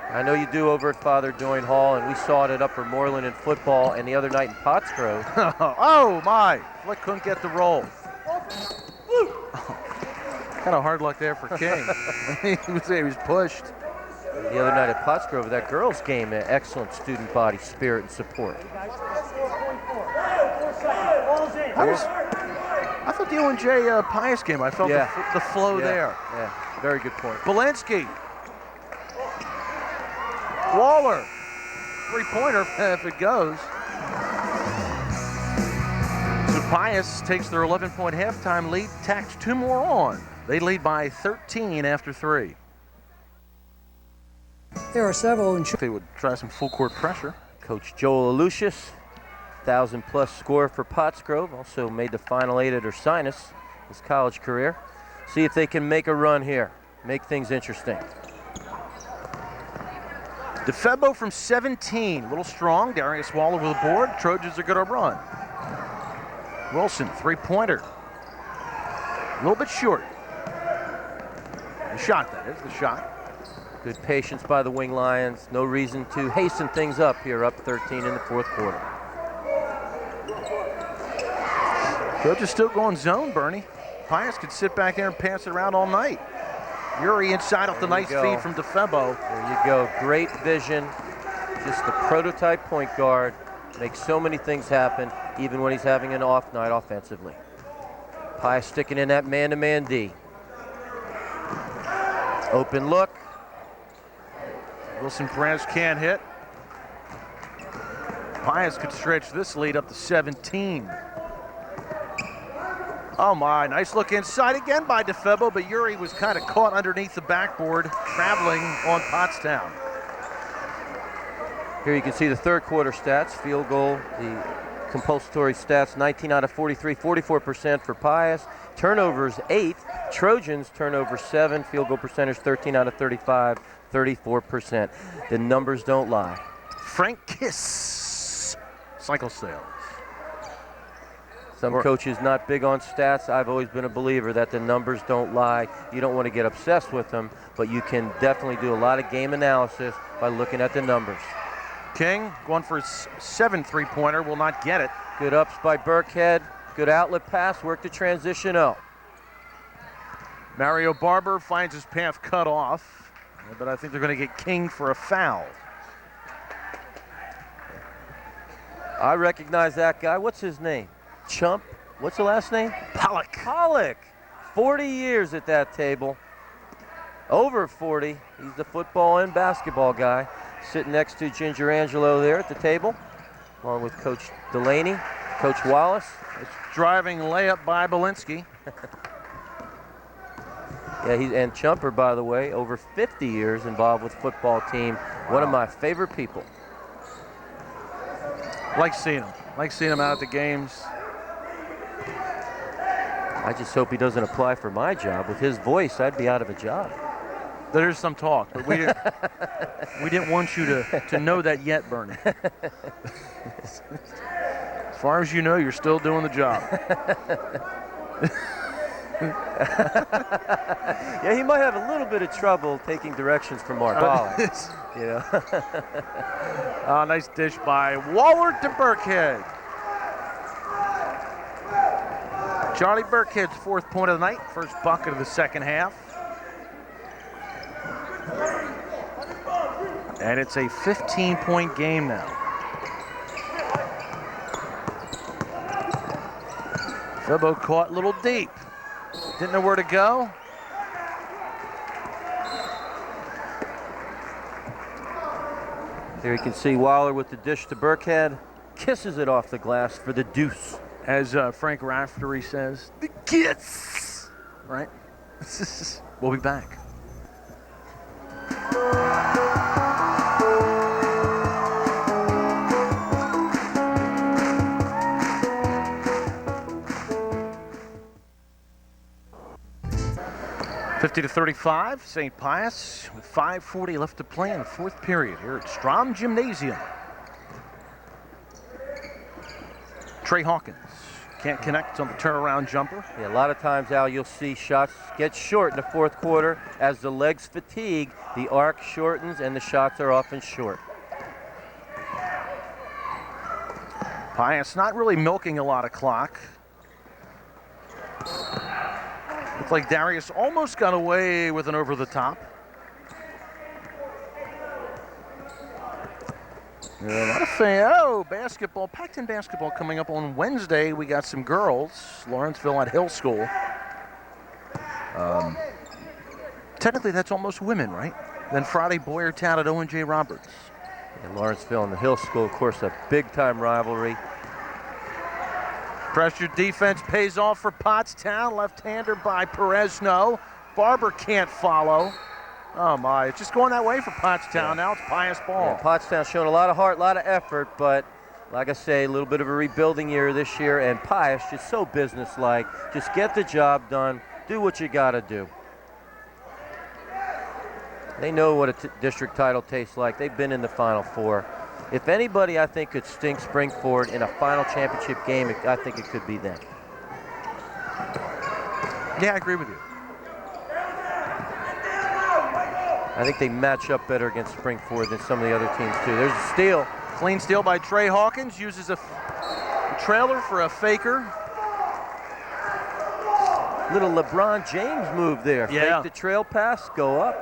Speaker 1: I know you do over at Father Doyne Hall, and we saw it at Upper Moreland in football, and the other night in Pottsgrove.
Speaker 2: Oh, my. Flick couldn't get the roll. Kind of hard luck there for King. he was pushed.
Speaker 1: The other night at Pottsgrove, that girls' game, an excellent student body spirit and support.
Speaker 2: I thought the O&J Pius game, I felt the flow there.
Speaker 1: Yeah, very good point.
Speaker 2: Bilinski. Waller. Three-pointer if it goes. So Pius takes their 11-point halftime lead, tacks two more on. They lead by 13 after three.
Speaker 6: There are several.
Speaker 2: They would try some full-court pressure.
Speaker 1: Coach Joel Aloysius, 1,000-plus score for Pottsgrove. Also made the Final Eight at Ursinus his college career. See if they can make a run here. Make things interesting.
Speaker 2: Difebbo from 17. A little strong. Darius Waller with a board. Trojans are going to run. Wilson, three-pointer. A little bit short. The shot, that is, the shot.
Speaker 1: Good patience by the Wing Lions. No reason to hasten things up here, up 13 in the fourth quarter.
Speaker 2: Coach is still going zone, Bernie. Pius could sit back there and pass it around all night. Yuri inside off the nice feed from Difebbo.
Speaker 1: There you go. Great vision. Just the prototype point guard. Makes so many things happen, even when he's having an off night offensively. Pius sticking in that man-to-man D. Open look.
Speaker 2: Wilson Perez can't hit. Pius could stretch this lead up to 17. Oh my, nice look inside again by Difebbo, but Yuri was kind of caught underneath the backboard, traveling on Pottstown.
Speaker 1: Here you can see the third quarter stats, field goal, the compulsory stats, 19 out of 43, 44% for Pius. Turnovers 8, Trojans turnovers 7, field goal percentage 13 out of 35, 34%. The numbers don't lie.
Speaker 2: Frank Kiss, cycle sales.
Speaker 1: Some coaches not big on stats. I've always been a believer that the numbers don't lie. You don't want to get obsessed with them, but you can definitely do a lot of game analysis by looking at the numbers.
Speaker 2: King going for his 7th three-pointer, will not get it.
Speaker 1: Good ups by Birkhead. Good outlet pass, work the transition out.
Speaker 2: Mario Barber finds his path cut off, but I think they're going to get King for a foul.
Speaker 1: I recognize that guy. What's his name? Chump. What's the last name?
Speaker 2: Pollock.
Speaker 1: Pollock. 40 years at that table. Over 40. He's the football and basketball guy. Sitting next to Ginger Angelo there at the table, along with Coach Delaney, Coach Wallace.
Speaker 2: It's driving layup by Bilinski.
Speaker 1: Yeah, and Chumper, by the way, over 50 years involved with football team. One of my favorite people.
Speaker 2: Like seeing him. Like seeing him out at the games.
Speaker 1: I just hope he doesn't apply for my job. With his voice, I'd be out of a job.
Speaker 2: There's some talk, but we didn't want you to know that yet, Bernie. As far as you know, you're still doing the job.
Speaker 1: Yeah, he might have a little bit of trouble taking directions from Mark Waller. You know.
Speaker 2: Nice dish by Waller to Birkhead. Charlie Birkhead's 4th point of the night, first bucket of the second half. And it's a 15-point game now. Difebbo caught a little deep. Didn't know where to go.
Speaker 1: There you can see Waller with the dish to Birkhead. Kisses it off the glass for the deuce.
Speaker 2: As Frank Raftery says, the kiss. Right? We'll be back. (50-35), St. Pius with 5:40 left to play in the 4th period here at Strom Gymnasium. Trai Hawkins can't connect on the turnaround jumper.
Speaker 1: Yeah, a lot of times, Al, you'll see shots get short in the 4th quarter. As the legs fatigue, the arc shortens and the shots are often short.
Speaker 2: Pius not really milking a lot of clock. Looks like Darius almost got away with an over the top. A lot of basketball, Pac-10 basketball coming up on Wednesday. We got some girls, Lawrenceville at Hill School. Technically, that's almost women, right? Then Friday, Boyertown at Owen J. Roberts.
Speaker 1: And Lawrenceville and the Hill School, of course, a big-time rivalry.
Speaker 2: Pressure defense pays off for Pottstown. Left-hander by Perez, no. Barber can't follow. Oh my, it's just going that way for Pottstown. Yeah. Now it's Pius ball.
Speaker 1: Yeah, Pottstown showing a lot of heart, a lot of effort, but like I say, a little bit of a rebuilding year this year, and Pius just so businesslike. Just get the job done, do what you gotta do. They know what a district title tastes like. They've been in the Final Four. If anybody, I think, could stink Springford in a final championship game, I think it could be them.
Speaker 2: Yeah, I agree with you.
Speaker 1: I think they match up better against Springford than some of the other teams, too. There's a steal.
Speaker 2: Clean steal by Trai Hawkins. Uses a trailer for a faker.
Speaker 1: Little LeBron James move there.
Speaker 2: Yeah.
Speaker 1: Fake the trail pass, go up.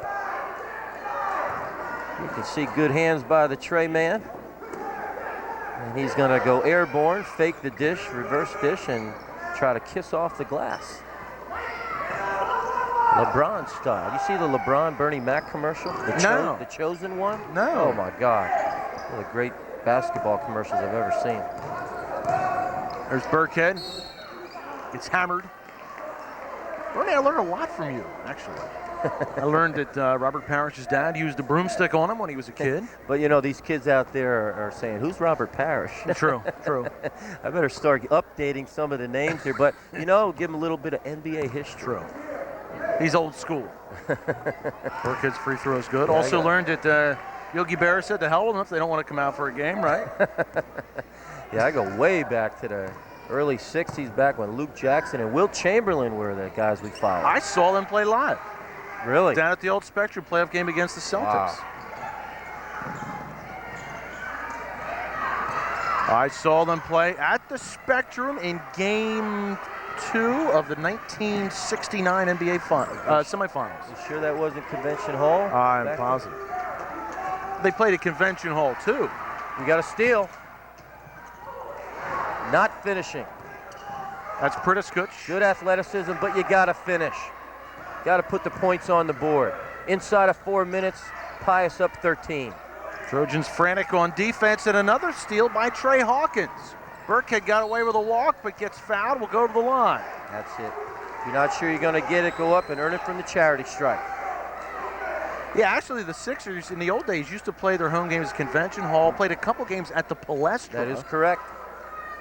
Speaker 1: You can see good hands by the Trai man. And he's going to go airborne, fake the dish, reverse dish, and try to kiss off the glass. LeBron style. You see the LeBron Bernie Mac commercial?
Speaker 2: No.
Speaker 1: The chosen one?
Speaker 2: No.
Speaker 1: Oh my God. One of the great basketball commercials I've ever seen.
Speaker 2: There's Birkhead. Gets hammered. Bernie, I learned a lot from you, actually. I learned that Robert Parrish's dad used a broomstick on him when he was a kid.
Speaker 1: But you know, these kids out there are saying, who's Robert Parrish?
Speaker 2: True, true.
Speaker 1: I better start updating some of the names here, but you know, give them a little bit of NBA history.
Speaker 2: True. He's old school. Birkhead's free throw is good.
Speaker 1: Yeah,
Speaker 2: Also learned that Yogi Berra said to hell with them if they don't want to come out for a game, right?
Speaker 1: Yeah, I go way back to the early 60s, back when Luke Jackson and Wilt Chamberlain were the guys we followed.
Speaker 2: I saw them play live.
Speaker 1: Really?
Speaker 2: Down at the old Spectrum playoff game against the Celtics.
Speaker 1: Wow.
Speaker 2: I saw them play at the Spectrum in Game 2 of the 1969 NBA semifinals.
Speaker 1: You sure that wasn't Convention Hall?
Speaker 2: I'm
Speaker 1: back
Speaker 2: positive. They played at Convention Hall too.
Speaker 1: then? You got to steal. Not finishing.
Speaker 2: That's Pritiskuch.
Speaker 1: Good athleticism, but you got to finish. Got to put the points on the board. Inside of 4 minutes, Pius up 13.
Speaker 2: Trojans frantic on defense, and another steal by Trai Hawkins. Birkhead got away with a walk, but gets fouled. Will go to the line.
Speaker 1: That's it. If you're not sure you're going to get it, go up and earn it from the charity stripe.
Speaker 2: Yeah, actually, the Sixers in the old days used to play their home games at Convention Hall, played a couple games at the Palestra.
Speaker 1: That is correct.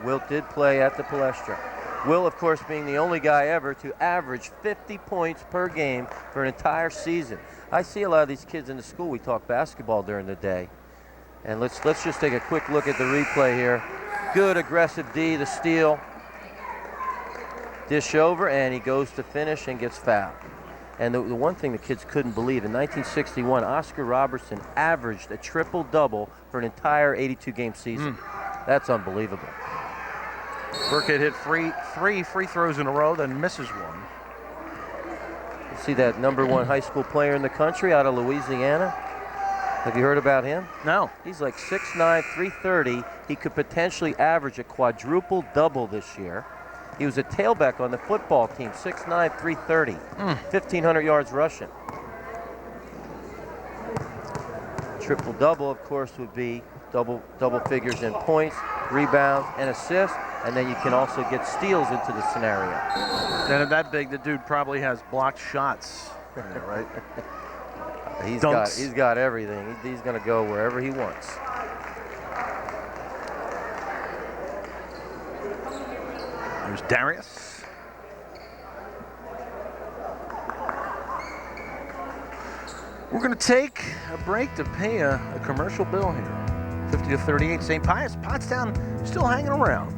Speaker 1: Wilt did play at the Palestra. Will, of course, being the only guy ever to average 50 points per game for an entire season. I see a lot of these kids in the school. We talk basketball during the day. And let's just take a quick look at the replay here. Good aggressive D, the steal. Dish over, and he goes to finish and gets fouled. And the one thing the kids couldn't believe, in 1961, Oscar Robertson averaged a triple-double for an entire 82-game season. That's unbelievable.
Speaker 2: Birkhead hit three free throws in a row, then misses one.
Speaker 1: You see that #1 high school player in the country out of Louisiana? Have you heard about him?
Speaker 2: No.
Speaker 1: He's like 6'9", 330. He could potentially average a quadruple double this year. He was a tailback on the football team, 6'9", 330, 1,500 yards rushing. Triple double, of course, would be double figures in points, rebounds, and assists, and then you can also get steals into the scenario.
Speaker 2: Then at that big, the dude probably has blocked shots, right?
Speaker 1: He's
Speaker 2: Dunks.
Speaker 1: got everything. He's going to go wherever he wants.
Speaker 2: There's Darius. We're going to take a break to pay a commercial bill here. 50-38 St. Pius. Pottstown still hanging around.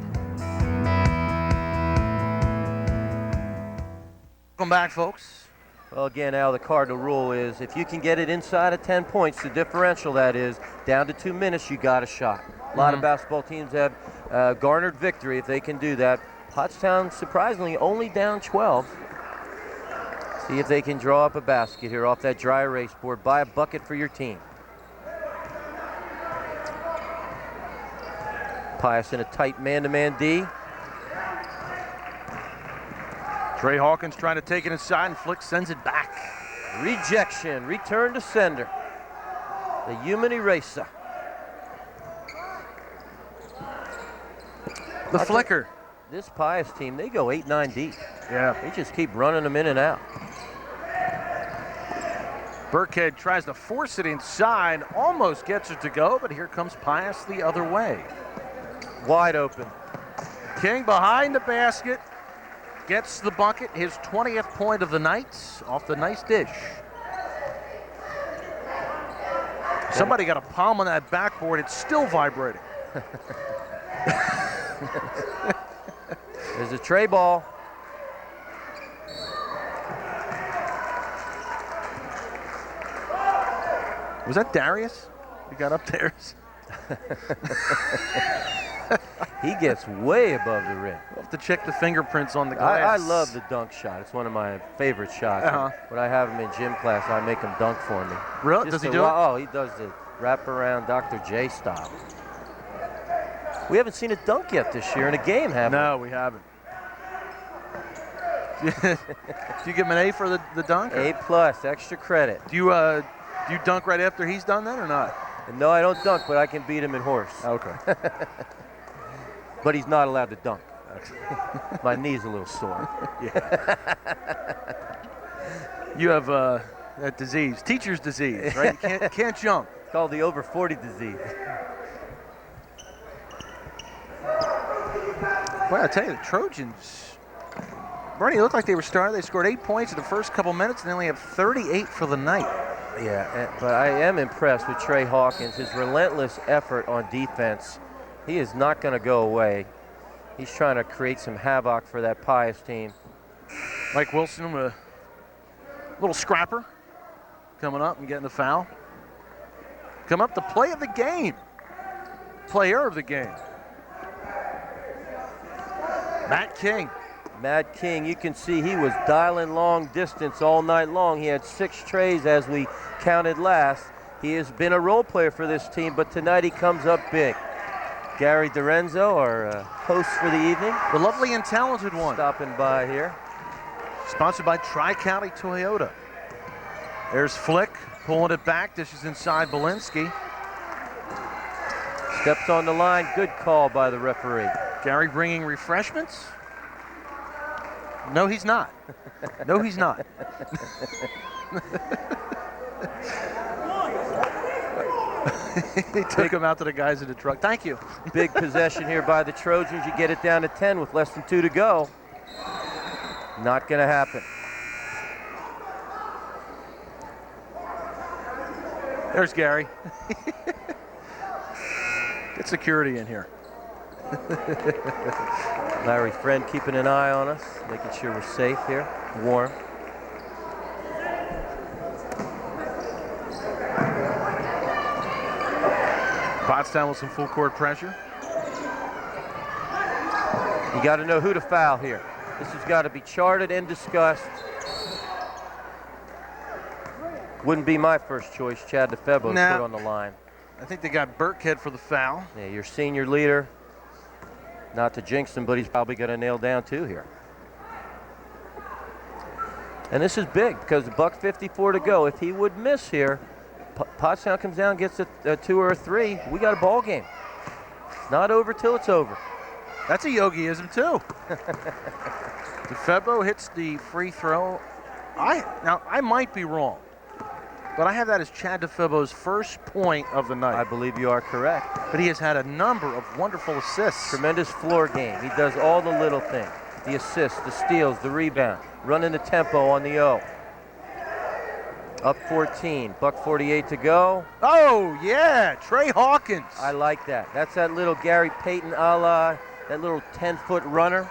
Speaker 2: Welcome back, folks.
Speaker 1: Well, again, Al, the cardinal rule is if you can get it inside of 10 points, the differential, that is, down to 2 minutes, you got a shot. A lot of basketball teams have garnered victory if they can do that. Pottstown, surprisingly, only down 12. See if they can draw up a basket here off that dry erase board. Buy a bucket for your team. Pius in a tight man-to-man D.
Speaker 2: Trai Hawkins trying to take it inside, and Flick sends it back.
Speaker 1: Rejection, return to sender. The human eraser.
Speaker 2: The flicker.
Speaker 1: This Pius team, they go 8-9 deep.
Speaker 2: Yeah.
Speaker 1: They just keep running them in and out.
Speaker 2: Birkhead tries to force it inside, almost gets it to go, but here comes Pius the other way.
Speaker 1: Wide open.
Speaker 2: King behind the basket, gets the bucket, his 20th point of the night off the nice dish. Somebody got a palm on that backboard, it's still vibrating.
Speaker 1: There's a Trai ball.
Speaker 2: Was that Darius? He got up there.
Speaker 1: He gets way above the rim.
Speaker 2: We'll have to check the fingerprints on the
Speaker 1: I
Speaker 2: glass.
Speaker 1: love the dunk shot. It's one of my favorite shots. When I have him in gym class, I make him dunk for me.
Speaker 2: Really? Does he do it?
Speaker 1: Oh, he does the wraparound Dr. J style. We haven't seen a dunk yet this year in a game, have we?
Speaker 2: No, we haven't. Do you give him an A for the dunk?
Speaker 1: A plus, extra credit.
Speaker 2: Do you dunk right after he's done that or not?
Speaker 1: No, I don't dunk, but I can beat him in horse.
Speaker 2: Okay.
Speaker 1: But he's not allowed to dunk. My knee's a little sore.
Speaker 2: Yeah. You have that disease, teacher's disease, right? You can't jump.
Speaker 1: It's called the over 40 disease.
Speaker 2: Well, I tell you, the Trojans, Bernie, it looked like they were starting. They scored 8 points in the first couple minutes and they only have 38 for the night.
Speaker 1: Yeah, but I am impressed with Trai Hawkins. His relentless effort on defense. He is not going to go away. He's trying to create some havoc for that Pius team.
Speaker 2: Mike Wilson, a little scrapper, coming up and getting the foul. Come up, the play of the game. Player of the game. Matt King.
Speaker 1: Matt King, you can see he was dialing long distance all night long. He had 6 trays as we counted last. He has been a role player for this team, but tonight he comes up big. Gary Dorenzo, our host for the evening.
Speaker 2: The lovely and talented one.
Speaker 1: Stopping by here.
Speaker 2: Sponsored by Tri-County Toyota. There's Flick, pulling it back. This is inside Bilinski.
Speaker 1: Steps on the line, good call by the referee.
Speaker 2: Gary bringing refreshments? No, he's not. No, he's not. They took him out to the guys in the truck. Thank you.
Speaker 1: Big possession here by the Trojans. You get it down to 10 with less than 2 to go. Not going to happen.
Speaker 2: There's Gary. Get security in here.
Speaker 1: Larry Friend keeping an eye on us, making sure we're safe here, warm.
Speaker 2: Pottstown with some full court pressure.
Speaker 1: You got to know who to foul here. This has got to be charted and discussed. Wouldn't be my first choice. Chad Difebbo put on the line.
Speaker 2: I think they got Birkhead for the foul.
Speaker 1: Yeah, your senior leader. Not to jinx him, but he's probably going to nail down 2 here. And this is big because $1:54 to go. If he would miss here, Pottstown comes down, gets a 2 or a 3. We got a ball game. It's not over till it's over.
Speaker 2: That's a Yogiism too. Difebbo hits the free throw. Now I might be wrong, but I have that as Chad Difebbo's first point of the night.
Speaker 1: I believe you are correct.
Speaker 2: But he has had a number of wonderful assists.
Speaker 1: Tremendous floor game. He does all the little things. The assists, the steals, the rebound, running the tempo on the O. Up 14, $1:48 to go.
Speaker 2: Oh, yeah, Trai Hawkins.
Speaker 1: I like that. That's that little Gary Payton a la, that little 10-foot runner.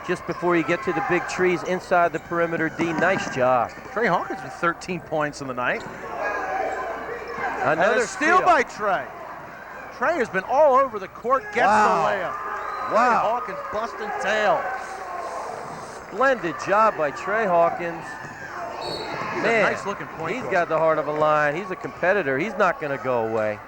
Speaker 1: Just before you get to the big trees inside the perimeter D. Nice job.
Speaker 2: Trai Hawkins with 13 points in the night.
Speaker 1: Another
Speaker 2: and a steal by Trai. Trai has been all over the court, gets the layup. Trai Hawkins busting tails.
Speaker 1: Splendid job by Trai Hawkins. Man,
Speaker 2: nice looking point.
Speaker 1: He's got the heart of a lion. He's a competitor. He's not going to go away.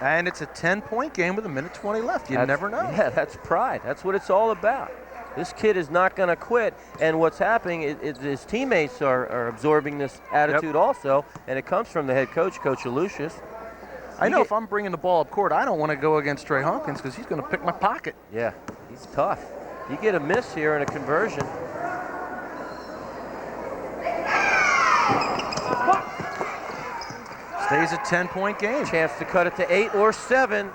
Speaker 2: And it's a 10-point game with 1:20 left. You never know.
Speaker 1: Yeah, that's pride. That's what it's all about. This kid is not going to quit. And what's happening is his teammates are absorbing this attitude also, and it comes from the head coach, Coach Aloysius.
Speaker 2: I know if I'm bringing the ball up court, I don't want to go against Trai Hawkins because he's going to pick my pocket.
Speaker 1: Yeah, he's tough. You get a miss here in a conversion.
Speaker 2: Stays a 10-point game.
Speaker 1: Chance to cut it to 8 or 7.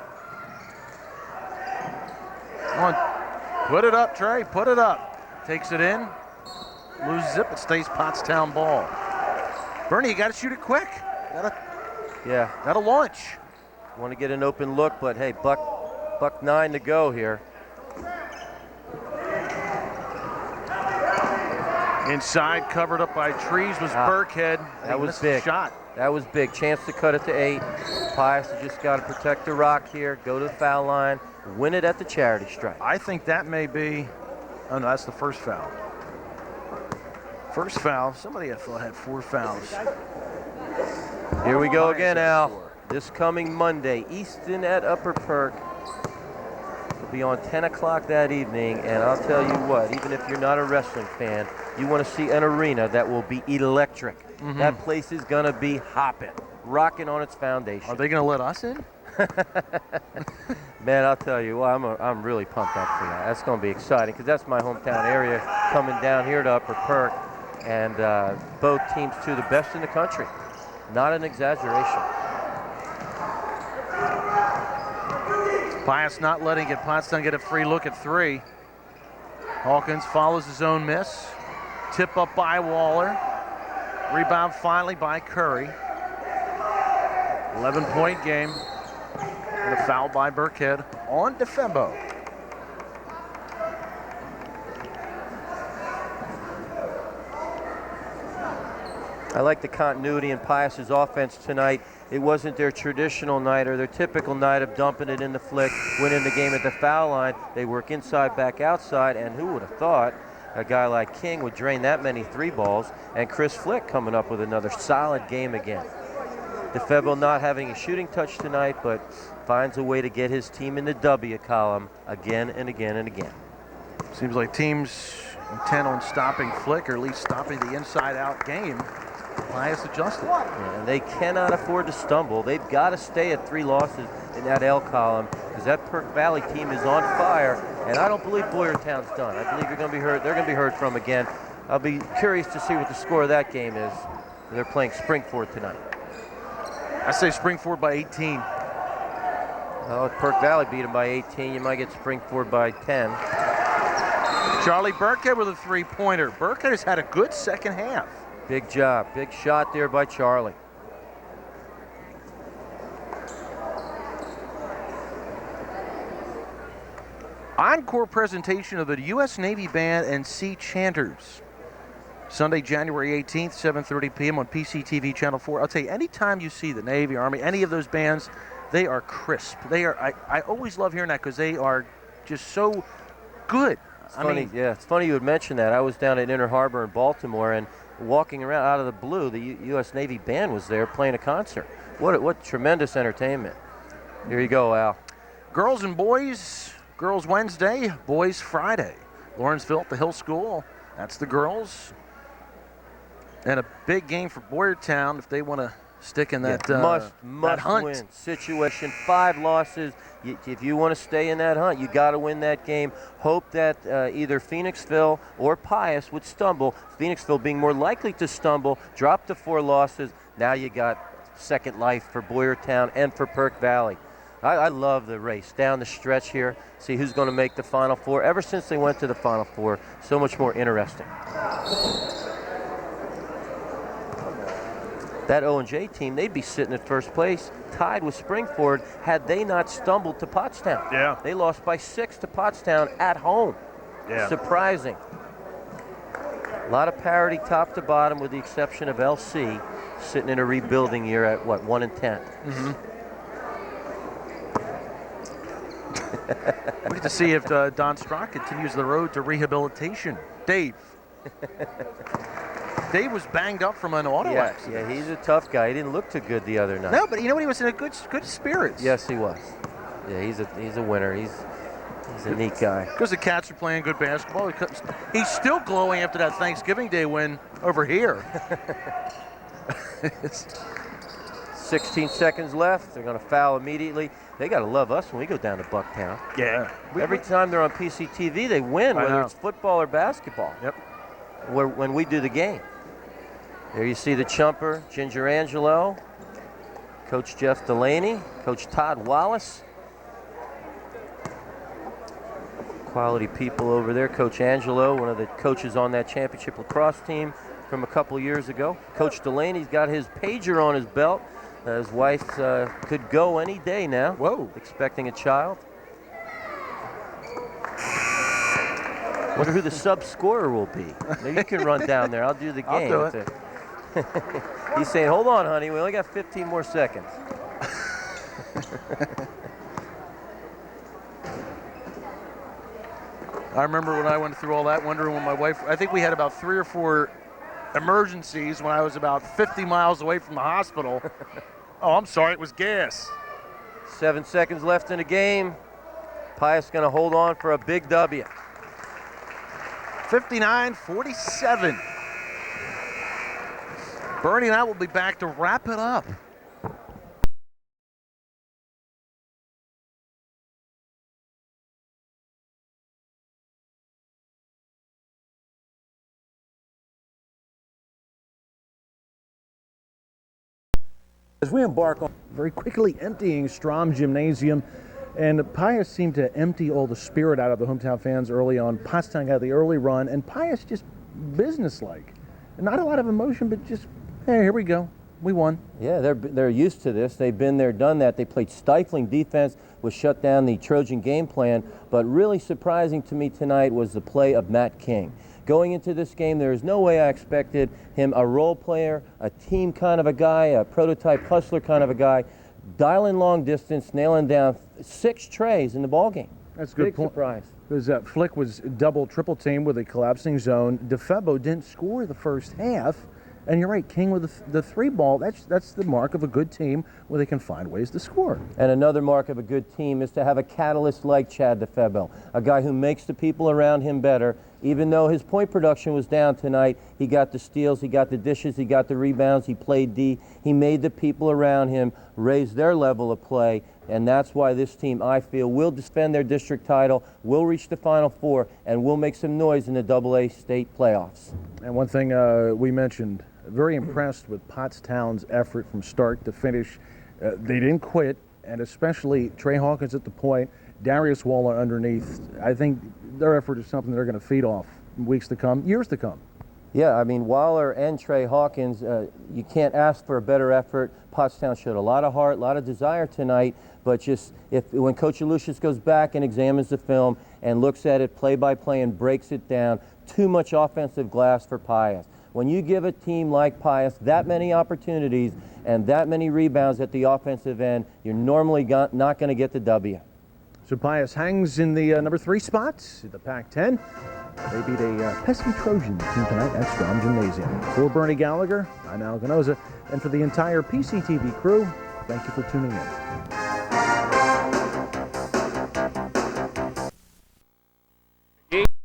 Speaker 2: Come on, put it up, Trai, put it up. Takes it in, loses it, but stays Pottstown ball. Bernie, you got to shoot it quick. Got to launch.
Speaker 1: Want to get an open look, but hey, buck 9 to go here.
Speaker 2: Inside, covered up by trees, was Birkhead.
Speaker 1: That was big.
Speaker 2: Shot.
Speaker 1: That was big. Chance to cut it to 8. Pius has just got to protect the rock here, go to the foul line, win it at the charity stripe.
Speaker 2: I think that may be, oh no, that's the first foul. First foul, somebody I thought had 4 fouls.
Speaker 1: Here we go
Speaker 2: Pius
Speaker 1: again,
Speaker 2: has
Speaker 1: Al.
Speaker 2: 4.
Speaker 1: This coming Monday, Easton at Upper Perk. Will be on 10 o'clock that evening, and I'll tell you what, even if you're not a wrestling fan, you want to see an arena that will be electric. That place is going to be hopping, rocking on its foundation.
Speaker 2: Are they going to let us in?
Speaker 1: Man, I'll tell you, well, I'm really pumped up for that. That's going to be exciting because that's my hometown area coming down here to Upper Perk, and both teams two the best in the country. Not an exaggeration.
Speaker 2: Pius not letting it. Pottstown get a free look at 3. Hawkins follows his own miss. Tip up by Waller. Rebound finally by Curry. 11-point game. And a foul by Birkhead on Difebbo.
Speaker 1: I like the continuity in Pius's offense tonight. It wasn't their traditional night or their typical night of dumping it in the flick, winning the game at the foul line. They work inside, back outside, and who would have thought a guy like King would drain that many 3 balls, and Chris Flick coming up with another solid game again. Difebbo not having a shooting touch tonight, but finds a way to get his team in the W column again and again and again.
Speaker 2: Seems like teams intent on stopping Flick, or at least stopping the inside-out game. Pius adjusted.
Speaker 1: Yeah, and they cannot afford to stumble. They've got to stay at 3 losses in that L column because that Perk Valley team is on fire, and I don't believe Boyertown's done. I believe you're going to be heard. They're going to be heard from again. I'll be curious to see what the score of that game is. They're playing Springford tonight.
Speaker 2: I say Springford by 18.
Speaker 1: Well, if Perk Valley beat them by 18, you might get Springford by 10.
Speaker 2: Charlie Birkhead with a 3-pointer. Birkhead has had a good second half.
Speaker 1: Big job. Big shot there by Charlie.
Speaker 2: Encore presentation of the U.S. Navy Band and Sea Chanters. Sunday, January 18th, 7:30 p.m. on PCTV Channel 4. I'll tell you, anytime you see the Navy, Army, any of those bands, they are crisp. They are. I always love hearing that because they are just so good.
Speaker 1: It's funny, yeah, it's funny you would mention that. I was down at Inner Harbor in Baltimore, and walking around out of the blue, the U.S. Navy Band was there playing a concert. What tremendous entertainment. Here you go, Al.
Speaker 2: Girls and boys, girls Wednesday, boys Friday. Lawrenceville at the Hill School, that's the girls. And a big game for Boyertown if they want to stick in that,
Speaker 1: must
Speaker 2: that hunt.
Speaker 1: win situation. 5 losses. If you want to stay in that hunt, you got to win that game. Hope that either Phoenixville or Pius would stumble. Phoenixville being more likely to stumble, drop to 4 losses. Now you got second life for Boyertown and for Perk Valley. I love the race down the stretch here. See who's going to make the Final Four. Ever since they went to the Final Four, so much more interesting. That O&J team, they'd be sitting at first place, tied with Springford, had they not stumbled to Pottstown.
Speaker 2: Yeah.
Speaker 1: They lost by 6 to Pottstown at home.
Speaker 2: Yeah.
Speaker 1: Surprising. A lot of parity top to bottom with the exception of LC, sitting in a rebuilding year at, 1-10.
Speaker 2: Mm-hmm. We get to see if Don Strock continues the road to rehabilitation. Dave. Dave was banged up from an auto accident.
Speaker 1: Yeah, he's a tough guy. He didn't look too good the other night.
Speaker 2: No, but you know what? He was in a good spirits.
Speaker 1: Yes, he was. Yeah, he's a winner. He's a neat guy.
Speaker 2: Because the Cats are playing good basketball. He's still glowing after that Thanksgiving Day win over here.
Speaker 1: 16 seconds left. They're going to foul immediately. They got to love us when we go down to Bucktown.
Speaker 2: Yeah.
Speaker 1: Every time they're on PCTV, they win, whether it's football or basketball.
Speaker 2: Yep.
Speaker 1: When we do the game. There you see the chumper, Ginger Angelo, Coach Jeff Delaney, Coach Todd Wallace. Quality people over there. Coach Angelo, one of the coaches on that championship lacrosse team from a couple years ago. Coach Delaney's got his pager on his belt. His wife could go any day now.
Speaker 2: Whoa.
Speaker 1: Expecting a child. Wonder who the sub scorer will be. Maybe you can run down there. I'll do the game.
Speaker 2: I'll do it.
Speaker 1: He's saying, hold on, honey, we only got 15 more seconds.
Speaker 2: I remember when I went through all that, wondering when my wife, I think we had about 3 or 4 emergencies when I was about 50 miles away from the hospital. Oh, I'm sorry, it was gas.
Speaker 1: 7 seconds left in the game. Pius going to hold on for a big W.
Speaker 2: 59-47. Bernie and I will be back to wrap it up.
Speaker 6: As we embark on very quickly emptying Strom Gymnasium, and Pius seemed to empty all the spirit out of the hometown fans early on. Pottstown got the early run, and Pius just businesslike. Not a lot of emotion, but just, hey, here we go. We won.
Speaker 1: Yeah, they're used to this. They've been there, done that. They played stifling defense, was shut down the Trojan game plan, but really surprising to me tonight was the play of Matt King. Going into this game, there is no way I expected him, a role player, a team kind of a guy, a prototype hustler kind of a guy, dialing long distance, nailing down 6 trays in the ball game.
Speaker 6: That's a good
Speaker 1: Big
Speaker 6: point.
Speaker 1: surprise.
Speaker 6: Because Flick was double, triple team with a collapsing zone. Difebbo didn't score the first half. And you're right, King with the 3 ball, that's the mark of a good team where they can find ways to score.
Speaker 1: And another mark of a good team is to have a catalyst like Chad Difebbo, a guy who makes the people around him better. Even though his point production was down tonight, he got the steals, he got the dishes, he got the rebounds, he played D. He made the people around him raise their level of play, and that's why this team, I feel, will defend their district title, will reach the Final Four, and will make some noise in the AA state playoffs.
Speaker 6: And one thing we mentioned, very impressed with Pottstown's effort from start to finish. They didn't quit, and especially Trai Hawkins at the point, Darius Waller underneath. I think their effort is something they're going to feed off in weeks to come, years to come.
Speaker 1: Yeah, I mean, Waller and Trai Hawkins, you can't ask for a better effort. Pottstown showed a lot of heart, a lot of desire tonight, but just when Coach Lucius goes back and examines the film and looks at it play by play and breaks it down, too much offensive glass for Pius. When you give a team like Pius that many opportunities and that many rebounds at the offensive end, you're normally not going to get the W.
Speaker 6: So Pius hangs in the number 3 spot at the Pac-10. They beat a pesky Trojan team tonight at Strom Gymnasium. For Bernie Gallagher, I'm Al Ganoza, and for the entire PCTV crew, thank you for tuning in.